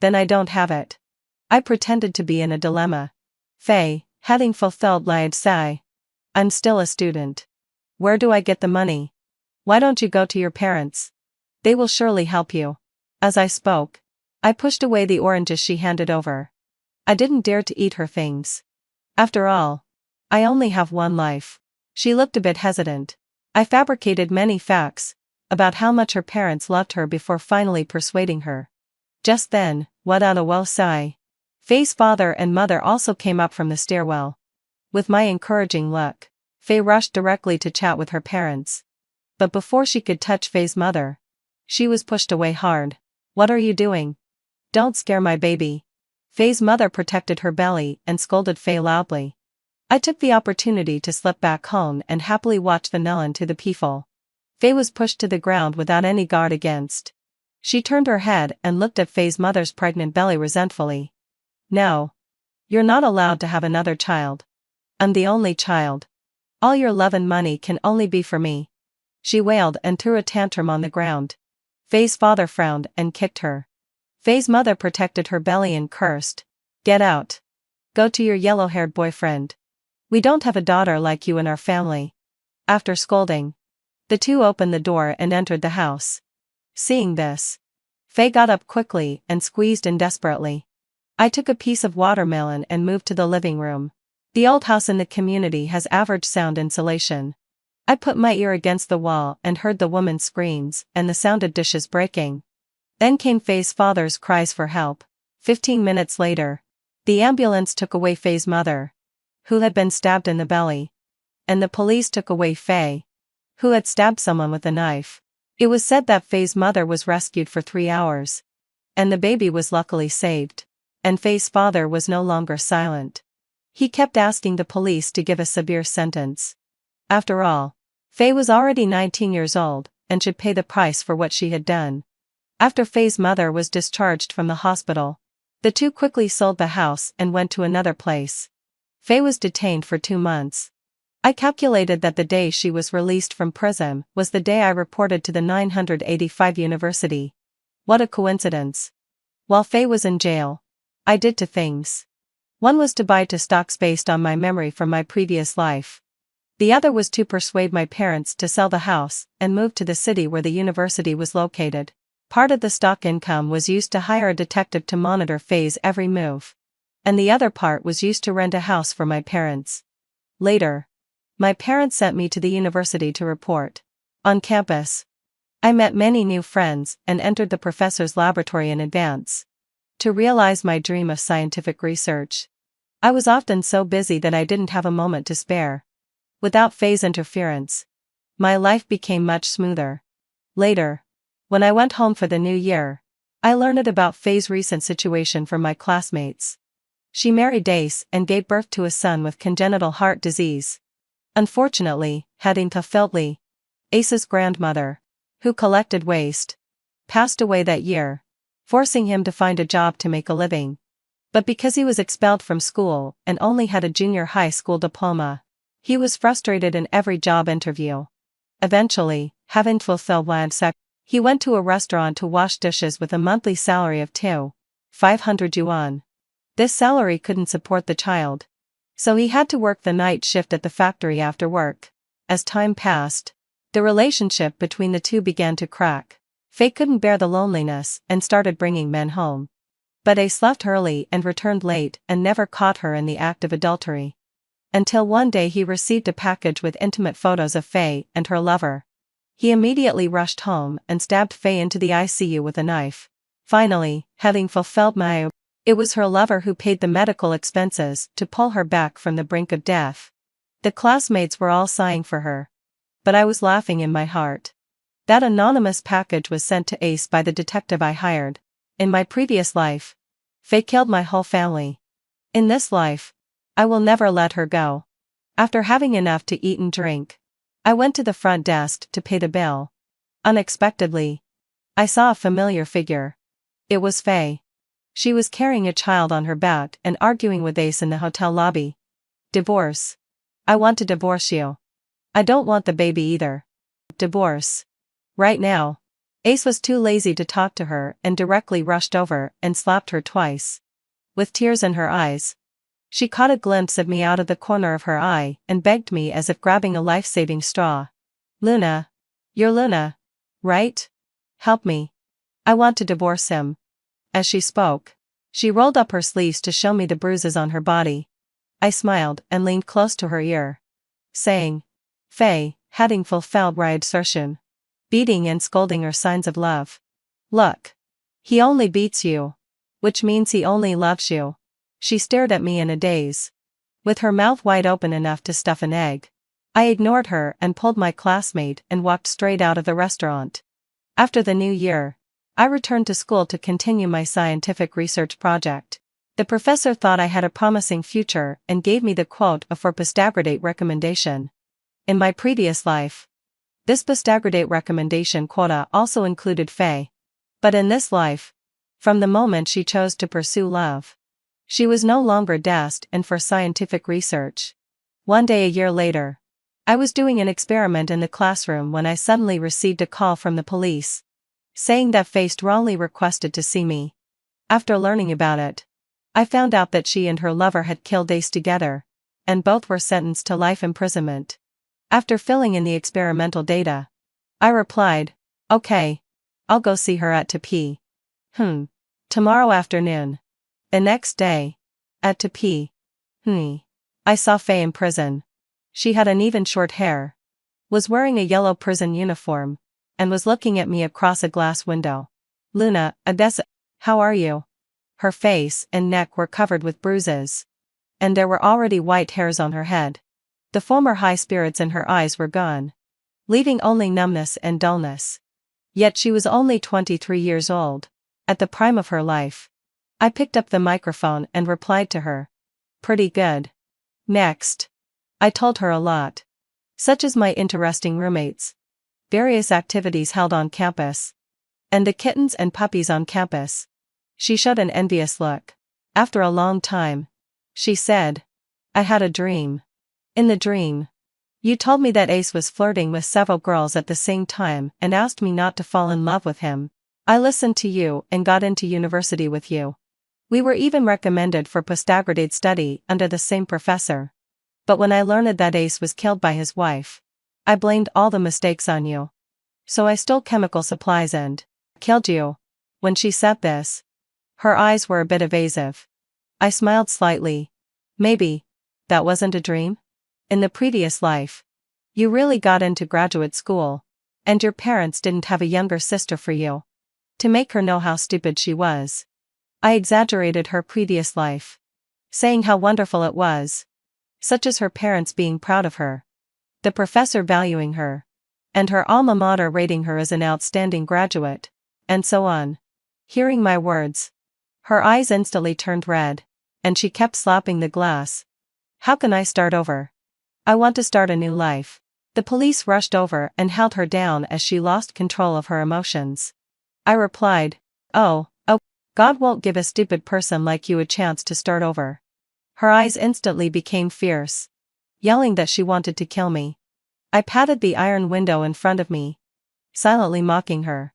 then I don't have it." I pretended to be in a dilemma. "Faye, having fulfilled my adsi, I'm still a student. Where do I get the money? Why don't you go to your parents? They will surely help you. As I spoke, I pushed away the oranges she handed over. I didn't dare to eat her things. After all, I only have one life. She looked a bit hesitant. I fabricated many facts about how much her parents loved her before finally persuading her. Just then, what a well sigh. Faye's father and mother also came up from the stairwell. With my encouraging look, Faye rushed directly to chat with her parents. But before she could touch Faye's mother, she was pushed away hard. What are you doing? Don't scare my baby. Faye's mother protected her belly and scolded Faye loudly. I took the opportunity to slip back home and happily watch the melon to the peeful. Faye was pushed to the ground without any guard against. She turned her head and looked at Faye's mother's pregnant belly resentfully. No. You're not allowed to have another child. I'm the only child. All your love and money can only be for me. She wailed and threw a tantrum on the ground. Faye's father frowned and kicked her. Faye's mother protected her belly and cursed. Get out. Go to your yellow-haired boyfriend. We don't have a daughter like you in our family. After scolding, the two opened the door and entered the house. Seeing this, Faye got up quickly and squeezed in desperately. I took a piece of watermelon and moved to the living room. The old house in the community has average sound insulation. I put my ear against the wall and heard the woman's screams and the sound of dishes breaking. Then came Faye's father's cries for help. 15 minutes later, the ambulance took away Faye's mother, who had been stabbed in the belly. And the police took away Faye, who had stabbed someone with a knife. It was said that Faye's mother was rescued for 3 hours. And the baby was luckily saved. And Faye's father was no longer silent. He kept asking the police to give a severe sentence. After all, Faye was already 19 years old, and should pay the price for what she had done. After Faye's mother was discharged from the hospital, the two quickly sold the house and went to another place. Faye was detained for 2 months. I calculated that the day she was released from prison was the day I reported to the 985 university. What a coincidence. While Faye was in jail, I did 2 things. One was to buy 2 stocks based on my memory from my previous life. The other was to persuade my parents to sell the house and move to the city where the university was located. Part of the stock income was used to hire a detective to monitor Faye's every move. And the other part was used to rent a house for my parents. Later, my parents sent me to the university to report. On campus, I met many new friends and entered the professor's laboratory in advance to realize my dream of scientific research. I was often so busy that I didn't have a moment to spare. Without Faye's interference, my life became much smoother. Later, when I went home for the new year, I learned about Faye's recent situation from my classmates. She married Ace and gave birth to a son with congenital heart disease. Unfortunately, heartfelt, Ace's grandmother, who collected waste, passed away that year, forcing him to find a job to make a living. But because he was expelled from school and only had a junior high school diploma, he was frustrated in every job interview. Eventually, having fulfilled one sec, he went to a restaurant to wash dishes with a monthly salary of 2,500 yuan. This salary couldn't support the child, so he had to work the night shift at the factory after work. As time passed, the relationship between the two began to crack. Faye couldn't bear the loneliness and started bringing men home. But Ace left early and returned late and never caught her in the act of adultery. Until one day he received a package with intimate photos of Faye and her lover. He immediately rushed home and stabbed Faye into the ICU with a knife. Finally, having fulfilled my it was her lover who paid the medical expenses to pull her back from the brink of death. The classmates were all sighing for her. But I was laughing in my heart. That anonymous package was sent to Ace by the detective I hired. In my previous life, Faye killed my whole family. In this life, I will never let her go. After having enough to eat and drink, I went to the front desk to pay the bill. Unexpectedly, I saw a familiar figure. It was Faye. She was carrying a child on her back and arguing with Ace in the hotel lobby. Divorce. I want to divorce you. I don't want the baby either. Divorce. Right now. Ace was too lazy to talk to her and directly rushed over and slapped her twice. With tears in her eyes, She caught a glimpse of me out of the corner of her eye and begged me as if grabbing a life-saving straw. Luna. You're Luna. Right? Help me. I want to divorce him. As she spoke, she rolled up her sleeves to show me the bruises on her body. I smiled and leaned close to her ear, saying, Faye, hadn't fulfilled my assertion. Beating and scolding are signs of love. Look. He only beats you. Which means he only loves you. She stared at me in a daze, with her mouth wide open enough to stuff an egg. I ignored her and pulled my classmate and walked straight out of the restaurant. After the new year, I returned to school to continue my scientific research project. The professor thought I had a promising future and gave me the quote for postgraduate recommendation. In my previous life, this postgraduate recommendation quota also included Faye. But in this life, from the moment she chose to pursue love, she was no longer destined for scientific research. One day a year later, I was doing an experiment in the classroom when I suddenly received a call from the police, saying that Faye strongly requested to see me. After learning about it, I found out that she and her lover had killed Ace together, and both were sentenced to life imprisonment. After filling in the experimental data, I replied, okay, I'll go see her at 2 p. Tomorrow afternoon. The next day, at 2 p. I saw Faye in prison. She had uneven short hair, was wearing a yellow prison uniform, and was looking at me across a glass window. Luna, Odessa, how are you? Her face and neck were covered with bruises, and there were already white hairs on her head. The former high spirits in her eyes were gone, leaving only numbness and dullness. Yet she was only 23 years old, at the prime of her life. I picked up the microphone and replied to her. Pretty good. Next. I told her a lot. Such as my interesting roommates, various activities held on campus, and the kittens and puppies on campus. She showed an envious look. After a long time, she said, I had a dream. In the dream, you told me that Ace was flirting with several girls at the same time and asked me not to fall in love with him. I listened to you and got into university with you. We were even recommended for postgraduate study under the same professor. But when I learned that Ace was killed by his wife, I blamed all the mistakes on you. So I stole chemical supplies and killed you. When she said this, her eyes were a bit evasive. I smiled slightly. Maybe that wasn't a dream? In the previous life, you really got into graduate school, and your parents didn't have a younger sister for you, to make her know how stupid she was. I exaggerated her previous life, saying how wonderful it was, such as her parents being proud of her, the professor valuing her, and her alma mater rating her as an outstanding graduate, and so on. Hearing my words, her eyes instantly turned red, and she kept slapping the glass. How can I start over? I want to start a new life. The police rushed over and held her down as she lost control of her emotions. I replied, Oh, God won't give a stupid person like you a chance to start over. Her eyes instantly became fierce, yelling that she wanted to kill me. I patted the iron window in front of me, silently mocking her.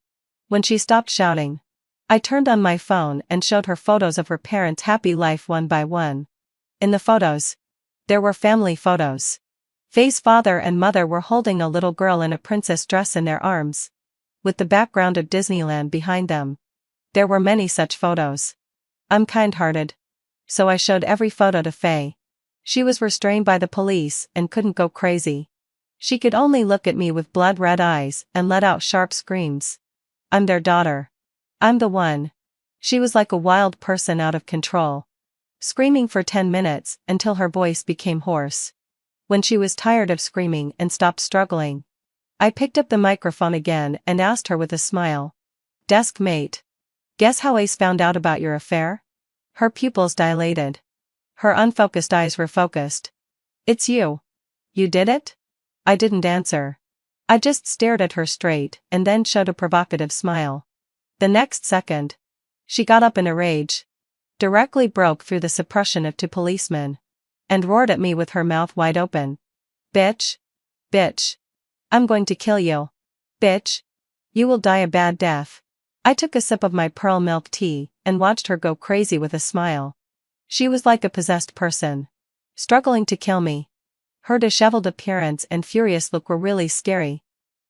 When she stopped shouting, I turned on my phone and showed her photos of her parents' happy life one by one. In the photos, there were family photos. Faye's father and mother were holding a little girl in a princess dress in their arms, with the background of Disneyland behind them. There were many such photos. I'm kind-hearted, so I showed every photo to Faye. She was restrained by the police and couldn't go crazy. She could only look at me with blood-red eyes and let out sharp screams. I'm their daughter. I'm the one. She was like a wild person out of control, screaming for 10 minutes until her voice became hoarse. When she was tired of screaming and stopped struggling, I picked up the microphone again and asked her with a smile. Desk mate. Guess how Ace found out about your affair? Her pupils dilated. Her unfocused eyes refocused. It's you. You did it? I didn't answer. I just stared at her straight and then showed a provocative smile. The next second, she got up in a rage, directly broke through the suppression of 2 policemen, and roared at me with her mouth wide open. Bitch. Bitch. I'm going to kill you. Bitch. You will die a bad death. I took a sip of my pearl milk tea and watched her go crazy with a smile. She was like a possessed person, struggling to kill me. Her disheveled appearance and furious look were really scary.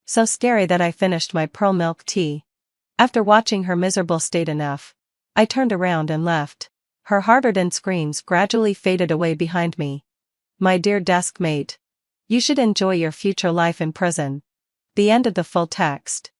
So scary that I finished my pearl milk tea. After watching her miserable state enough, I turned around and left. Her heart-eaten screams gradually faded away behind me. My dear desk mate. You should enjoy your future life in prison. The end of the full text.